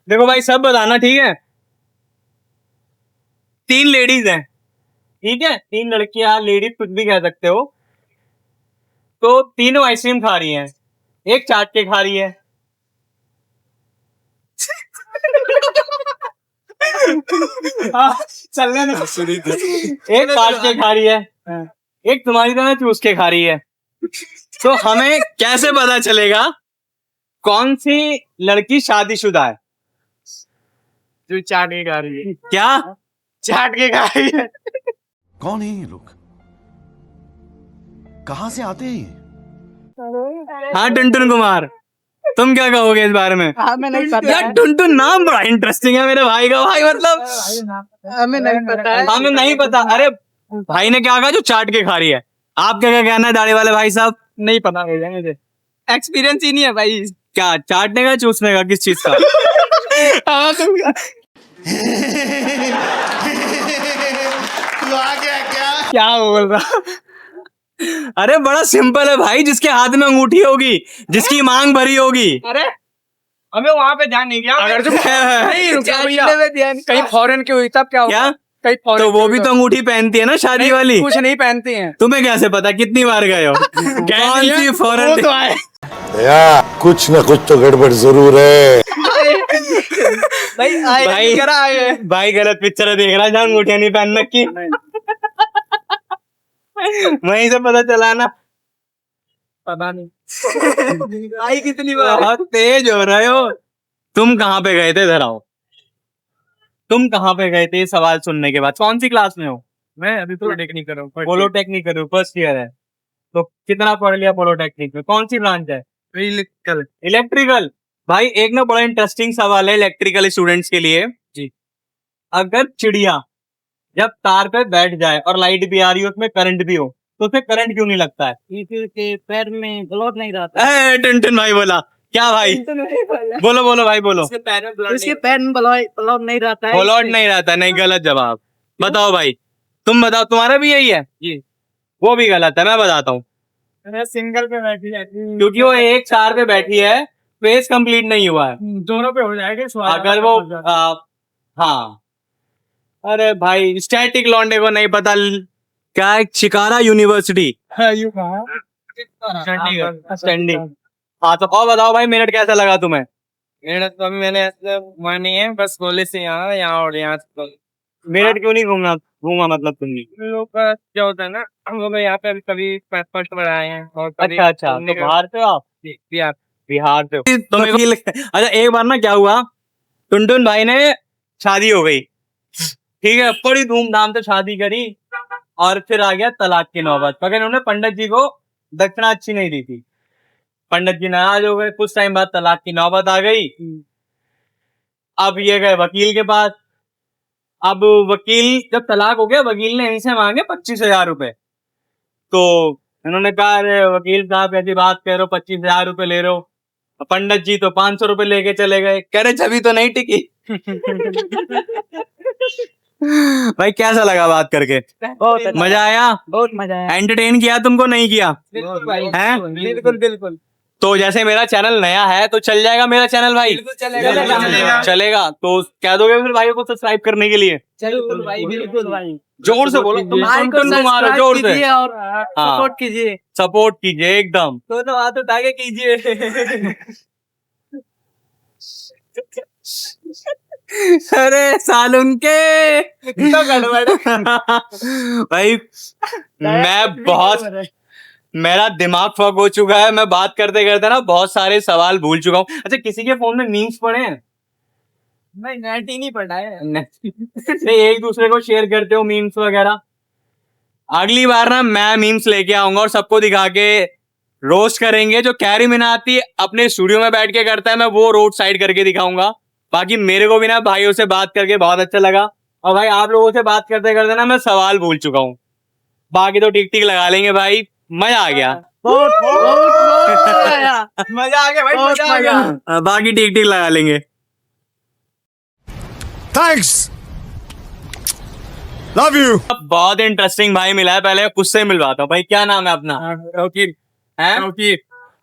देखो भाई सब बताना ठीक है। 3 लेडीज हैं, ठीक है, 3 लड़कियां, लेडीज कुछ भी कह सकते हो, तो तीनों आइसक्रीम खा रही हैं, एक चाट के खा रही है। चलने दो। एक काट के खा रही है, एक तुम्हारी तरह चूस के खा रही है। तो हमें कैसे पता चलेगा कौन सी लड़की शादीशुदा है? जो चाट के खा रही है। क्या चाट के खा रही है। कौन है ये लोग? कहां से आते हैं ये? हाँ टुनटुन कुमार, तुम क्या कहोगे इस बारे में? हमें नहीं पता यार टुनटुन नाम बड़ा इंटरेस्टिंग है मेरे भाई का, भाई मतलब हमें नहीं पता है। हमें नहीं पता। अरे भाई ने क्या कहा, जो चाट के खा रही है। आपका क्या कहना है दाढ़ी वाले भाई साहब? नहीं पता मुझे, एक्सपीरियंस ही नहीं है भाई। क्या चाटने का, चूसने का, किस चीज का? हाँ तुम तू आ गया क्या? क्या बोल रहा? अरे बड़ा सिंपल है भाई, जिसके हाथ में अंगूठी होगी, जिसकी मांग भरी होगी। अरे हमें वहां पे ध्यान नहीं दिया। अगर तुम नहीं रुका भैया, कहीं फॉरेन की हुई तब क्या होगा? क्या? कहीं फॉरेन तो वो भी तो अंगूठी पहनती है ना शादी वाली। कुछ नहीं पहनती हैं। तुम्हें कैसे पता कितनी बार गए हो? कौन सी वो फॉरेन? तो आए दया, कुछ न कुछ तो गड़बड़ जरूर है। भाई भाई गलत पिक्चर देख रहा है, जहाँ अंगूठियां नहीं पहन रखी। वहीं से पता चला ना। पता नहीं आई कितनी बार। बहुत तेज हो रहे हो। तुम कहाँ पे गए थे? इधर आओ। तुम कहाँ पे गए थे सवाल सुनने के बाद? कौन सी क्लास में हो? मैं अभी पॉलिटेक्निक कर रहा हूँ। पोलोटेक्निक कर रहे हो, फर्स्ट ईयर है। तो कितना पढ़ लिया पोलोटेक्निक में? कौन सी ब्रांच है? इलेक्ट्रिकल। इलेक्ट्रिकल। भाई एक ना बड़ा इंटरेस्टिंग सवाल है इलेक्ट्रिकल स्टूडेंट्स के लिए जी। अगर चिड़िया जब तार पे बैठ जाए और लाइट भी आ रही हो, उसमें करंट भी हो, तो उसे करंट क्यों नहीं लगता है? के पैर में ब्लड नहीं रहता। टुनटुन भाई बोला क्या भाई? बोलो बोलो भाई बोलो। उसके पैर में ब्लड नहीं रहता है। ब्लड नहीं रहता? नहीं, गलत जवाब। बताओ भाई, तुम बताओ, तुम्हारा भी यही है जी? वो भी गलत है, मैं बताता हूँ। सिंगल पे बैठी है क्योंकि वो एक तार पे बैठी है, फेस कंप्लीट नहीं हुआ है। दोनों पे हो जाएगा अगर वो हाँ। अरे भाई स्टैटिक लौंडे को नहीं पता क्या है? चिकारा यूनिवर्सिटी चंडीगढ़। हाँ तो और बताओ भाई, मिनट कैसा लगा तुम्हें? मेरा तो अभी मैंने ऐसे हुआ नहीं है, बस कॉलेज से यहाँ और यहाँ मिनट क्यों नहीं घूमा मतलब तुमने? लोग का क्या होता है ना, हम लोग यहाँ पे कभी फर्स्ट बार आए हैं और कभी अच्छा तो बाहर से हो आप? बिहार। बिहार से हो तो मेरे को अच्छा एक बार ना क्या हुआ, टुनटुन भाई ने शादी हो गई, ठीक है, बड़ी धूमधाम से शादी करी और फिर आ गया तलाक की नौबत, मगर उन्होंने पंडित जी को दक्षिणा अच्छी नहीं दी थी। पंडित जी नाराज हो गए, कुछ टाइम बाद तलाक की नौबत आ गई। अब ये गए वकील के पास। अब वकील, जब तलाक हो गया, वकील ने इनसे मांगे 25,000 रुपए। तो इन्होंने कहा अरे वकील साहब ऐसी बात कह रहे हो, 25,000 रुपए ले रहे हो। पंडित जी तो 500 रुपए लेके चले गए, कह रहे छवि तो नहीं टिकी। भाई कैसा लगा बात करके? मजा आया? बहुत मजा आया। एंटरटेन किया तुमको? नहीं किया? हैं? बिल्कुल बिल्कुल। तो जैसे मेरा चैनल नया है तो चल जाएगा मेरा चैनल भाई? चलेगा तो कह दोगे फिर भाई को सब्सक्राइब करने के लिए? बिल्कुल भाई, बिल्कुल भाई। जोर से बोलो, टुनटुन कुमार हो, जोर से और सपोर्ट कीजिए। सपोर्ट कीजिए एकदम। दोनों हाथ उठा के कीजिए। अरे साल उनके तो गड़बड़। भाई मैं बहुत, मेरा दिमाग फक हो चुका है, मैं बात करते करते ना बहुत सारे सवाल भूल चुका हूँ। अच्छा किसी के फोन में मीम्स पढ़े हैं? नहीं, नेट ही नहीं पढ़ा है। नहीं, एक दूसरे को शेयर करते हो मीम्स वगैरह? अगली बार ना मैं मीम्स लेके आऊंगा और सबको दिखा के रोस्ट करेंगे। जो कैरी मिनाती अपने स्टूडियो में बैठ के करता है, मैं वो रोड साइड करके दिखाऊंगा। बाकी मेरे को भी ना भाइयों से बात करके बहुत अच्छा लगा, और भाई आप लोगों से बात करते करते ना मैं सवाल भूल चुका हूँ। बाकी तो ठीक ठीक लगा लेंगे भाई। मजा आ गया। मजा आ गया भाई, मजा आ गया। बाकी ठीक ठीक लगा लेंगे। Thanks, love you. बहुत इंटरेस्टिंग भाई मिला है, पहले उससे मिलवाता हूँ। भाई क्या नाम है अपना? तौकीर, हैं? तौकीर,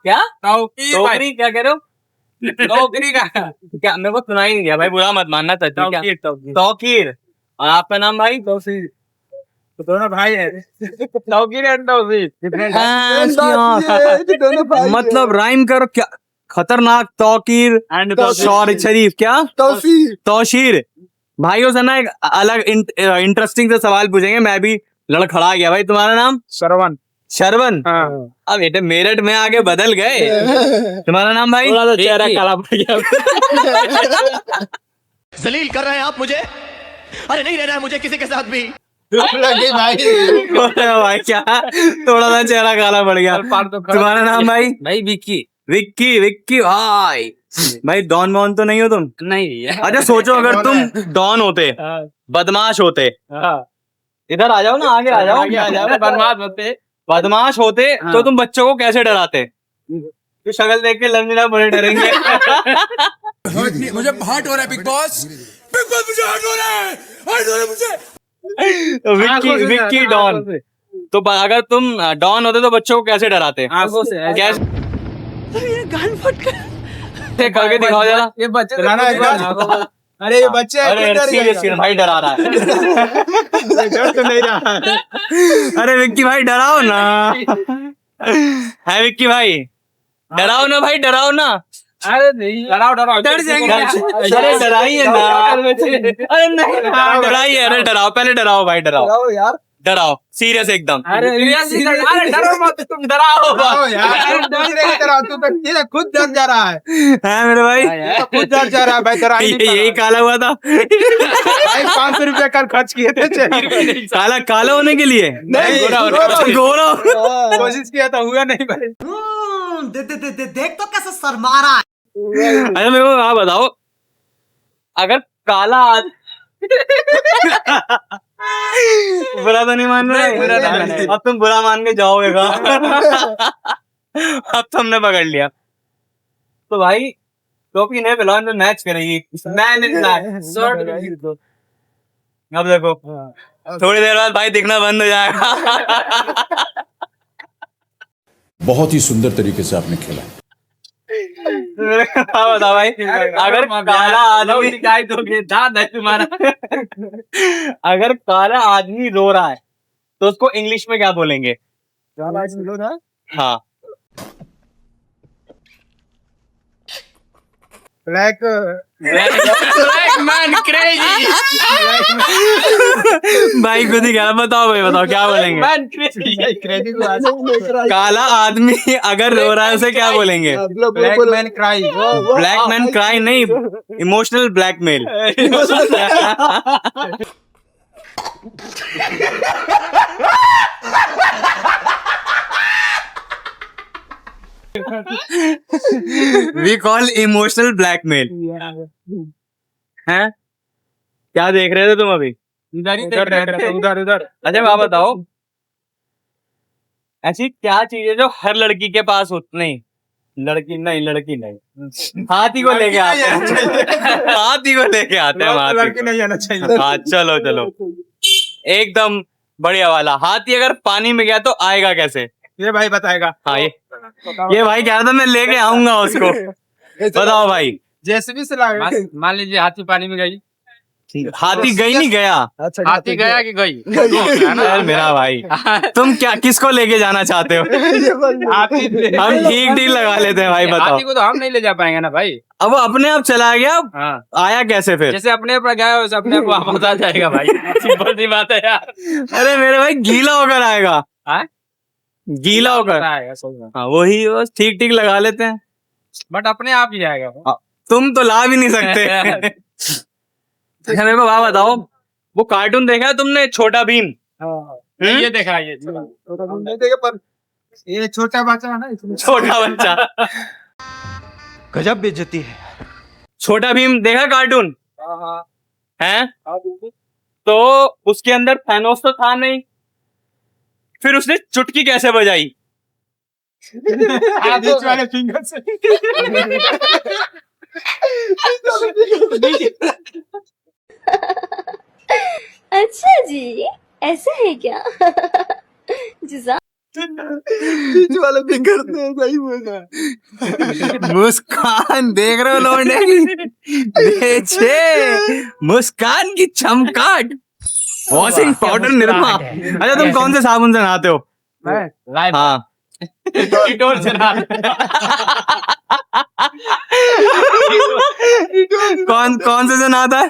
क्या तौकीर भाई, टोकरी? क्या कह रहे हो? तौकीर का क्या मेरे को सुना ही नहीं दिया भाई, बुरा मत मानना। क्या तौकीर, तौकीर, तौकीर। और आपका नाम भाई? तौसीर, तो दोनों भाई है। तौकीर एंड तौसीर मतलब राइम करो क्या? खतरनाक। तौकीर एंड शौर शरीफ। क्या? तौशीर। भाइयों से ना एक अलग इंटरेस्टिंग से सवाल पूछेंगे। मैं भी लड़खड़ा गया भाई। तुम्हारा नाम? श्रवण। शरवण। हाँ, अब बेटे मेरठ में आगे बदल गए। तुम्हारा नाम भाई? थोड़ा सा चेहरा काला पड़ गया। जलील कर रहे हैं आप मुझे। अरे नहीं रहना है मुझे किसी के साथ भी। अरे भाई क्या थोड़ा सा चेहरा काला पड़ गया। तुम्हारा नाम भाई? भाई विक्की। विक्की। विक्की भाई, भाई डॉन वॉन तो नहीं हो तुम? नहीं। अच्छा सोचो अगर तुम डॉन होते, बदमाश होते, इधर आ जाओ ना, आगे आ जाओ, आगे आ जाओ, बदमाश होते, बदमाश होते तो तुम बच्चों को कैसे डराते? तो शक्ल देख के लंजना बड़े डरेंगे। मुझे हर्ट हो रहा है बिग बॉस, मुझे हर्ट हो रहा है, मुझे। तो विक्की डॉन। तो अगर तुम डॉन होते तो बच्चों को कैसे डराते? आंखों से कैसे? करके दिखाओ जरा। ये बच्चे अरे ये बच्चे अरे सीरियस भाई डरा रहा है। डर तो नहीं रहा है। अरे विक्की भाई डराओ ना। है विक्की भाई, डराओ ना भाई, डराओ ना। अरे नहीं, डराओ डराओ, डर जाएंगे। अरे डराइए ना। अरे नहीं डराइए। अरे डराओ, पहले डराओ भाई, डराओ यार, डराओ सीरियस एकदम। अरे अरे डरो मत, तुम डराओ यार, डराओ तू तो ये खुद डर जा रहा है। है मेरे भाई, खुद डर जा रहा है भाई, डरा यही काला हुआ था। भाई 500 रुपया कल खर्च किए थे। काला काला होने के लिए? नहीं, गोरा। कोशिश किया था, हुआ नहीं भाई। देख तो कैसे शर्मा रहा है। अच्छा मेरे को आप बताओ, अगर काला बुरा तो नहीं मान रहे? बुरा नहीं। अब तुम बुरा मान के जाओगे का? अब तो हमने पकड़ लिया। तो भाई टोपी नहीं पिलाओ, मैच करेगी। अब देखो थोड़ी देर बाद भाई दिखना बंद हो जाएगा। बहुत ही सुंदर तरीके से आपने खेला। बता भाई, अगर काला आदमी तुम्हारा, अगर काला आदमी रो रहा है तो उसको इंग्लिश में क्या बोलेंगे? हाँ, ब्लैक मैन क्रेजी। भाई खुद ही क्या बताओ भाई, बताओ क्या बोलेंगे? Man crazy. काला आदमी अगर रो रहा है उसे क्या बोलेंगे? Black man cry. Black man cry नहीं, emotional blackmail. We call emotional blackmail. हैं? क्या देख रहे थे तुम अभी? उधर उधर। अच्छा आप बताओ, ऐसी क्या चीज है जो हर लड़की के पास होती? नहीं लड़की नहीं, हाथी को लेके आते हैं। हाथी को लेके आते हैं। लड़की नहीं आना चाहिए। हाँ चलो चलो, एकदम बढ़िया वाला। हाथी अगर पानी में गया तो आएगा कैसे? ये भाई बताएगा। हाँ ये भाई कह रहा था मैं लेके आऊंगा उसको। बताओ भाई। जेसीबी से लाएगा। मान लीजिए हाथी पानी में गई, हाथी गई नहीं गया? हाथी गया कि गई? यार मेरा भाई, तुम क्या किसको लेके जाना चाहते हो? हाथी हम ठीक ठीक लगा लेते हैं भाई। बताओ। हाथी को तो हम नहीं ले जा पाएंगे ना भाई। अब वो अपने आप चला गया, हाँ, आया कैसे फिर? जैसे अपने पर गया वैसे अपने आप वापस आ जाएगा भाई। सिंपल सी बात है यार। अरे मेरे भाई गीला होकर आएगा। हाँ? गीला होकर। हाँ वही, बस ठीक ठीक लगा लेते हैं। बट अपने आप ही आएगा वो। तुम तो ला भी नहीं सकते। अच्छा मेरे को बात बताओ, वो कार्टून देखा है तुमने, छोटा भीम? ये देखा, ये नहीं देखा, पर ये छोटा बच्चा है ना, इसलिए। छोटा बच्चा। गजब बेइज्जती है। छोटा भीम देखा कार्टून? हैं? तो उसके अंदर थैनोस तो था नहीं, फिर उसने चुटकी कैसे बजाई? बीच वाले फिंगर से। अच्छा जी, ऐसा है क्या? जिजा मुस्कान देख रहे हो लौंडे? देखिए मुस्कान की चमकाट, वॉशिंग पाउडर निरमा। अच्छा तुम कौन से साबुन से नहाते हो? हाँ डिटोल से नहा। कौन से नहाता है?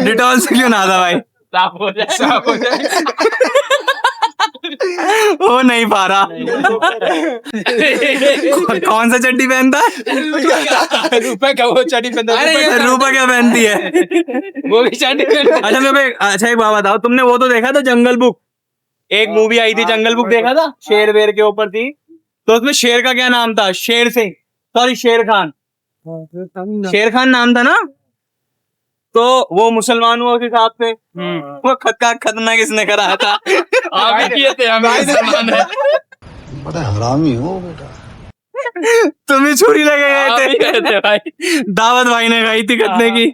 डिटॉल से क्यों नहाता भाई? साफ हो जाए। वो नहीं पा रहा। कौन सा चड्डी पहनता है? रुपए का वो चड्डी पहनता है। रूपा क्या पहनती है? वो भी चड्डी पहनता अच्छा मेरे को अच्छा एक बात बताओ, तुमने वो तो देखा था जंगल बुक? एक मूवी आई थी जंगल बुक, देखा था? शेर वेर के ऊपर थी, तो उसमें शेर का क्या नाम था? शेर सिंह, सॉरी शेर खान। शेर खान नाम था ना? तो वो मुसलमान हुआ के हिसाब से वो खतना किसने कराया था? आप ही किए थे, हम मुसलमान हैं। बड़ा हरामी हो बेटा। तुम ही छुरी लगे आप ही गए गए थे भाई। थे। दावत भाई ने खाई थी खतने की।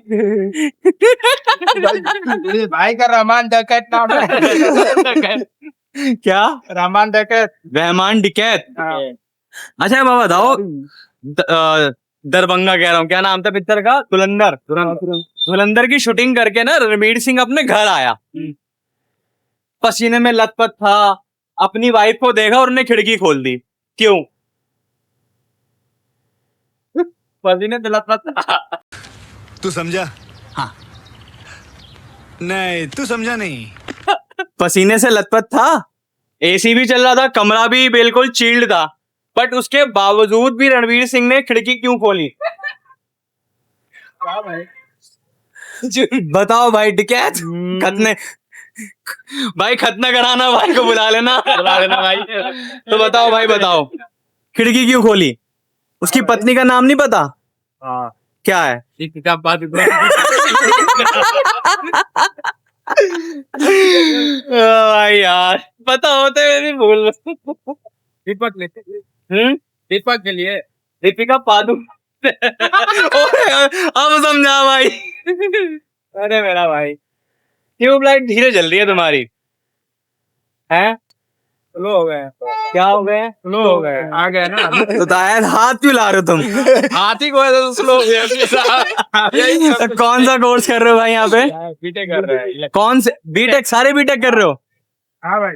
है। भाई का रहमान डकैत नाम है। क्या? रहमान डकैत। रहमान डिकैत। अच्छा ये बाबा बताओ, दरभंगा कह रहा हूँ, क्या नाम था पिक्चर का? धुरंधर। धुरंधर की शूटिंग करके ना रणवीर सिंह अपने घर आया, पसीने में लथपथ था, अपनी वाइफ को देखा और उन्हें खिड़की खोल दी। क्यों? पसीने से लथपथ था। तू समझा? हाँ। नहीं तू समझा नहीं। पसीने से लथपथ था, एसी भी चल रहा था, कमरा भी बिल्कुल चिल्ड था, बट उसके बावजूद भी रणवीर सिंह ने खिड़की क्यों खोली? बताओ भाई डिकैत। खतने भाई, खतना कराना भाई को बुला लेना भाई। तो बताओ भाई, बताओ खिड़की क्यों खोली? उसकी पत्नी का नाम नहीं पता? हाँ। क्या है? क्या बात भाई यार पता होते हुए भी भूल। दीपक लेते। दीपक के लिए दीपिका पादुकोण। अब समझा भाई। अरे मेरा भाई, ट्यूबलाइट धीरे जल रही है तुम्हारी, हैं? स्लो हो गए। क्या हो गए? स्लो हो गए, आ गए ना। तो शायद हाथ क्यों ला रहे हो तुम? हाथी को तो स्लो हो गया। कौन सा कोर्स कर रहे हो भाई यहाँ पे? बीटेक कर रहे हैं। कौन से बीटेक? सारे बीटेक कर रहे हो? हाँ भाई,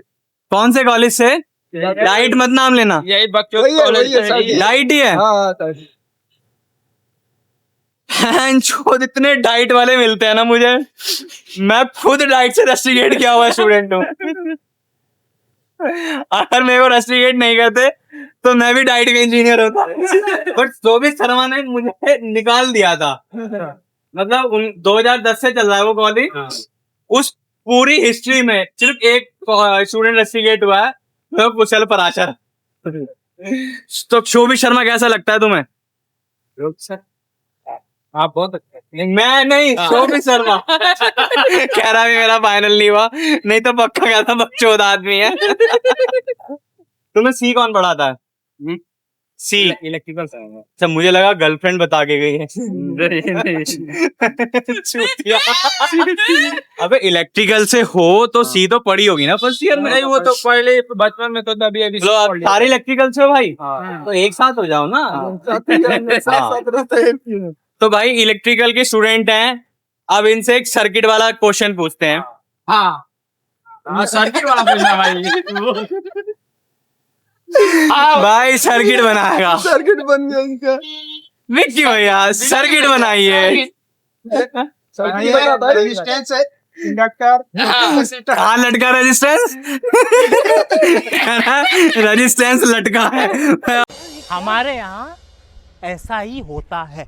कौन से कॉलेज से? लाइट मत नाम लेना, यही बच्चों कॉलेज। लाइट ही है। जो इतने डाइट वाले मिलते हैं ना मुझे, मैं खुद डाइट से रस्टिकेट किया हुआ स्टूडेंट हूँ। अगर मेरे को रस्टिकेट नहीं करते तो मैं भी डाइट का इंजीनियर होता, बट शोभित शर्मा ने मुझे निकाल दिया था। मतलब 2010 से चल रहा है वो कॉलेज, उस पूरी हिस्ट्री में सिर्फ एक स्टूडेंट रस्टिकेट हुआ है, वो कुशल पराशर। तो शोभित शर्मा कैसा लगता है तुम्हें? आप बहुत अच्छे। मैं नहीं, शोभित शर्मा कह रहा है मेरा फाइनल नहीं हुआ, नहीं तो पक्का कहता बकचोद आदमी है। तुम्हें सी कौन पढ़ाता है? सी इलेक्ट्रिकल। अच्छा, मुझे लगा गर्लफ्रेंड बता के गई है। चूतिया। अबे इलेक्ट्रिकल से हो तो सी तो पढ़ी होगी ना फर्स्ट ईयर में? नहीं, वो तो पहले बचपन में तो अभी अभी सारे इलेक्ट्रिकल से हो भाई, तो एक साथ हो जाओ ना। तो भाई इलेक्ट्रिकल के स्टूडेंट हैं, अब इनसे एक सर्किट वाला क्वेश्चन पूछते हैं। हाँ, सर्किट वाला पूछना भाई। भाई सर्किट बनाएगा, सर्किट बन गया इनका। विक्की भैया सर्किट बनाइए। रेजिस्टेंस है, इंडक्टर। कहाँ लटका रेजिस्टेंस? रेजिस्टेंस लटका है। हमारे यहाँ ऐसा ही होता है।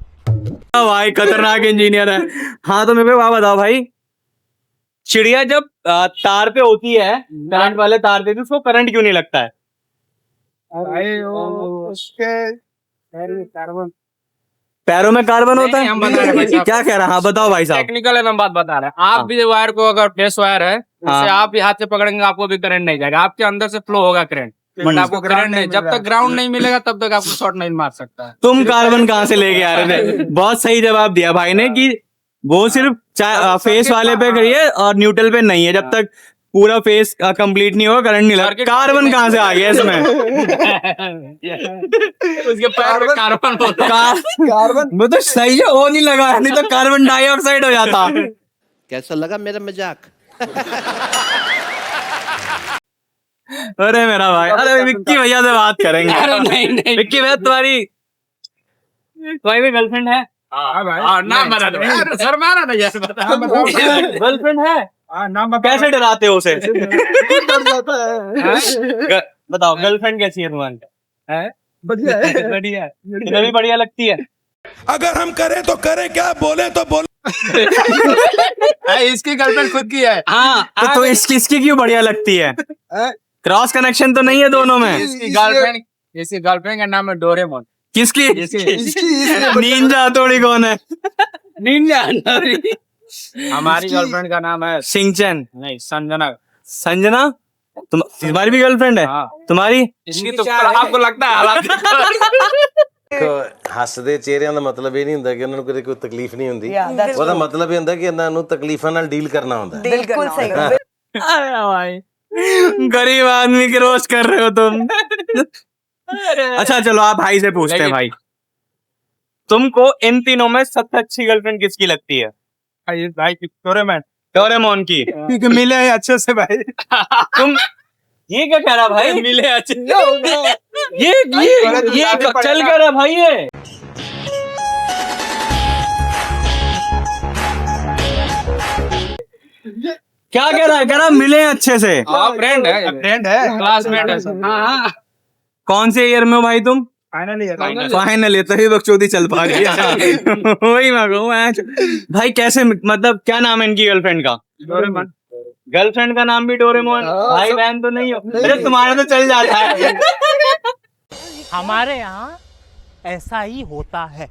भाई खतरनाक इंजीनियर है। हाँ तो मेरे को बात बताओ भाई, चिड़िया जब तार पे होती है, करंट वाले तार पे, तो उसको करंट क्यों नहीं लगता है? भाई वो उसके पैरों में कार्बन होता नहीं, है? हम बता रहे हैं भाई साहब। क्या कह रहा है? हाँ बताओ भाई साहब। टेक्निकल एकदम बात बता रहे हैं। आप भी वायर को अगर फ्रेश वायर है हाँ। उसे आप भी हाथ से पकड़ेंगे आपको भी करंट नहीं जाएगा, आपके अंदर से फ्लो होगा करंट, बट आपको करंट नहीं, जब तक ग्राउंड नहीं मिलेगा तब तक आपको शॉर्ट नहीं मार सकता है। तुम कार्बन कहाँ से लेके आ रहे थे? बहुत सही जवाब दिया भाई ने कि वो सिर्फ फेस वाले पे करिए और न्यूट्रल पे नहीं है, जब तक पूरा फेस कंप्लीट नहीं होगा करंट नहीं लगेगा। कार्बन कहाँ से आ गया इसमें? उसके पैर में कार्बन होता है। कार्बन वो तो सही है, वो नहीं लगा, नहीं तो कार्बन डाइऑक्साइड हो जाता। कैसा लगा मेरा मजाक? अरे मेरा भाई, अरे विक्की भैया से बात करेंगे। अरे नहीं विक्की भैया तुम्हारी भी गर्लफ्रेंड है? हाँ भाई, नाम बता दो यार, सर मारा नहीं यार, गर्लफ्रेंड है? नाम कैसे डराते हो उसे? बताओ गर्लफ्रेंड कैसी है तुम्हारी? बढ़िया है। बढ़िया है, तुम्हें भी बढ़िया लगती है? अगर हम करें तो करें क्या, बोले तो बोले। इसकी गर्लफ्रेंड खुद की है। हाँ तो इसकी क्यों बढ़िया लगती है? क्रॉस कनेक्शन तो नहीं है दोनों में? इसकी गर्लफ्रेंड का नाम है डोरेमोन। किसकी? निंजा हथौड़ी कौन है? निंजा हमारी गर्लफ्रेंड का नाम है सिंचन? नहीं, संजना। संजना? तुम्हारी भी गर्लफ्रेंड है? हाँ। तुम्हारी? इसकी तो आपको लगता है हालात ਹੱਸਦੇ ਚਿਹਰਿਆਂ ਦਾ ਮਤਲਬ ਇਹ ਨਹੀਂ ਹੁੰਦਾ ਕਿ ਉਹਨਾਂ ਨੂੰ ਕੋਈ ਤਕਲੀਫ ਨਹੀਂ ਹੁੰਦੀ, ਉਹਦਾ ਮਤਲਬ ਇਹ ਹੁੰਦਾ ਕਿ ਇਹਨਾਂ ਨੂੰ ਤਕਲੀਫਾਂ ਨਾਲ ਡੀਲ ਕਰਨਾ ਹੁੰਦਾ। बिल्कुल सही। अरे भाई गरीब आदमी की रोस्ट कर रहे हो तुम। अच्छा चलो आप भाई से पूछते हैं भाई, तुमको इन तीनों में सबसे अच्छी गर्लफ्रेंड किसकी लगती है? भाई डोरेमोन। डोरेमोन की? क्योंकि मिले हैं अच्छे से भाई। तुम ये क्या कह रहा भाई? मिले अच्छे ये चल कर रहा भाई ये। क्या कह रहा है? कह रहा मिले अच्छे से। फ्रेंड है क्लासमेट है सब। हाँ कौन से ईयर में हो भाई तुम? फाइनल ये तभी बकचोदी चल पा रही है। वही मैं कहूँ भाई कैसे, मतलब क्या नाम है इनकी गर्लफ्रेंड का? डोरेमोन। गर्लफ्रेंड का नाम भी डोरेमोन? भाई बहन तो नहीं हो? अरे तुम्हारा तो चल जाता है। हमारे यहाँ ऐसा ही होता है।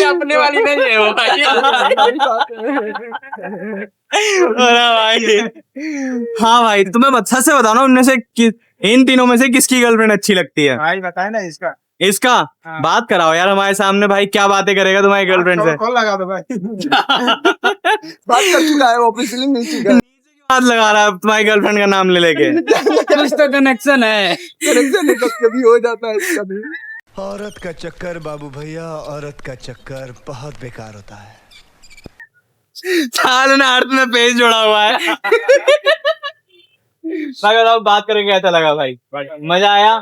अपने वाली नहीं है वो भाई। अरे भाई हाँ भाई तुम्हें अच्छा से बताओ ना, उनमें से इन तीनों में से किसकी गर्लफ्रेंड अच्छी लगती है? भाई बताए ना इसका। इसका? बात कराओ यार हमारे सामने, भाई क्या बातें करेगा तुम्हारी गर्लफ्रेंड से? कॉल लगा दो भाई। बात कर चुका है वो, पिछली नहीं चुका। बात लगा रहा है तुम्हारी गर्लफ्रेंड का नाम ले लेके। कुछ तो कनेक्शन है। कनेक्शन कभी हो जाता है इसका भी। औरत का चक्कर बाबू भैया, औरत का चक्कर बहुत बेकार होता है। चाल ने अर्थ में पेज जोड़ा हुआ है। भाई बताओ बात करके कैसा लगा भाई? मजा आया?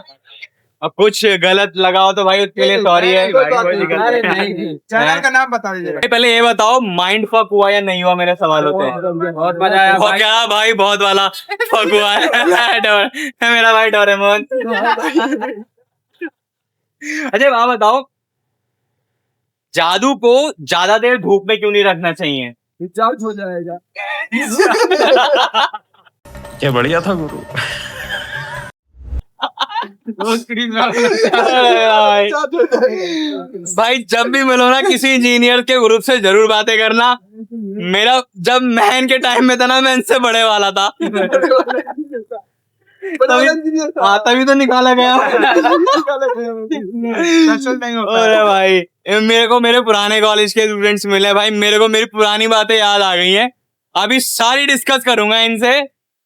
और कुछ गलत लगा हो तो भाई उसके लिए सॉरी है। चैनल का नाम बता दीजिए। पहले ये बताओ माइंड फक हुआ या नहीं हुआ, मेरे सवाल होते हैं। बहुत मजा आया भाई। क्या भाई बहुत वाला फक हुआ है मेरा भाई डोरेमोन। अच्छा आप बताओ जादू को ज्यादा देर धूप में क्यों नहीं रखना चाहिए? चार्ज हो जाएगा। क्या बढ़िया था गुरु। भाई जब भी मिलो ना किसी इंजीनियर के ग्रुप से जरूर बातें करना। मेरा जब मैं इनके टाइम में था ना, मैं इनसे बड़े वाला था। तभी तो निकाला गया। अरे भाई मेरे को मेरे पुराने कॉलेज के स्टूडेंट्स मिले भाई, मेरे को मेरी पुरानी बातें याद आ गई हैं। अभी सारी डिस्कस करूंगा इनसे।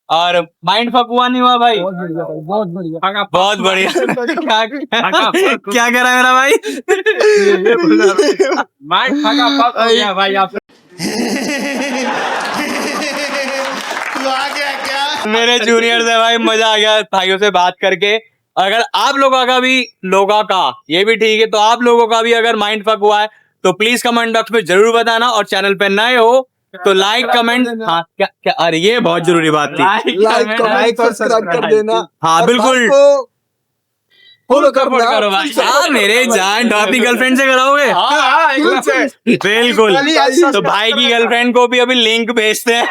और माइंड फक हुआ नहीं हुआ भाई? बहुत बढ़िया। बहुत बढ़िया। क्या कह रहा है मेरा भाई? माइंड फक हो गया भाई आप। मेरे जूनियर से भाई मजा आ गया भाइयों से बात करके। अगर आप लोगों का भी ये भी ठीक है, तो आप लोगों का भी अगर माइंड फक हुआ है तो प्लीज कमेंट बॉक्स में जरूर बताना। और चैनल पे नए हो तो लाइक कमेंट, हाँ क्या अरे ये बहुत जरूरी बात थी। लाइक सब्सक्राइब कर देना। हाँ बिल्कुल फॉलो करो भाई। हाँ मेरे जान डॉपी गर्लफ्रेंड से कराओगे? बिल्कुल। तो भाई की गर्लफ्रेंड को भी अभी लिंक भेजते हैं।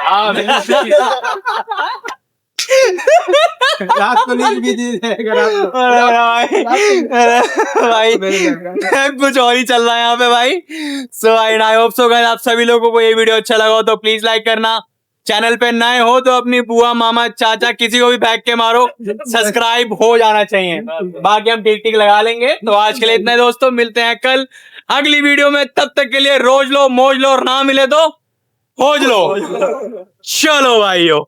रात को नींद भी दी जाएगा रात को। भाई कुछ और ही चल रहा है यहाँ पे भाई। सो आई होप सो गाइस आप सभी लोगों को ये वीडियो अच्छा लगा हो तो प्लीज लाइक करना, चैनल पे नए हो तो अपनी बुआ मामा चाचा किसी को भी फेंक के मारो, सब्सक्राइब हो जाना चाहिए, बाकी हम टिक टिक लगा लेंगे। तो आज के लिए इतना दोस्तों, मिलते हैं कल अगली वीडियो में, तब तक के लिए रोज लो मौज लो और ना मिले तो खोज लो। चलो भाइयों।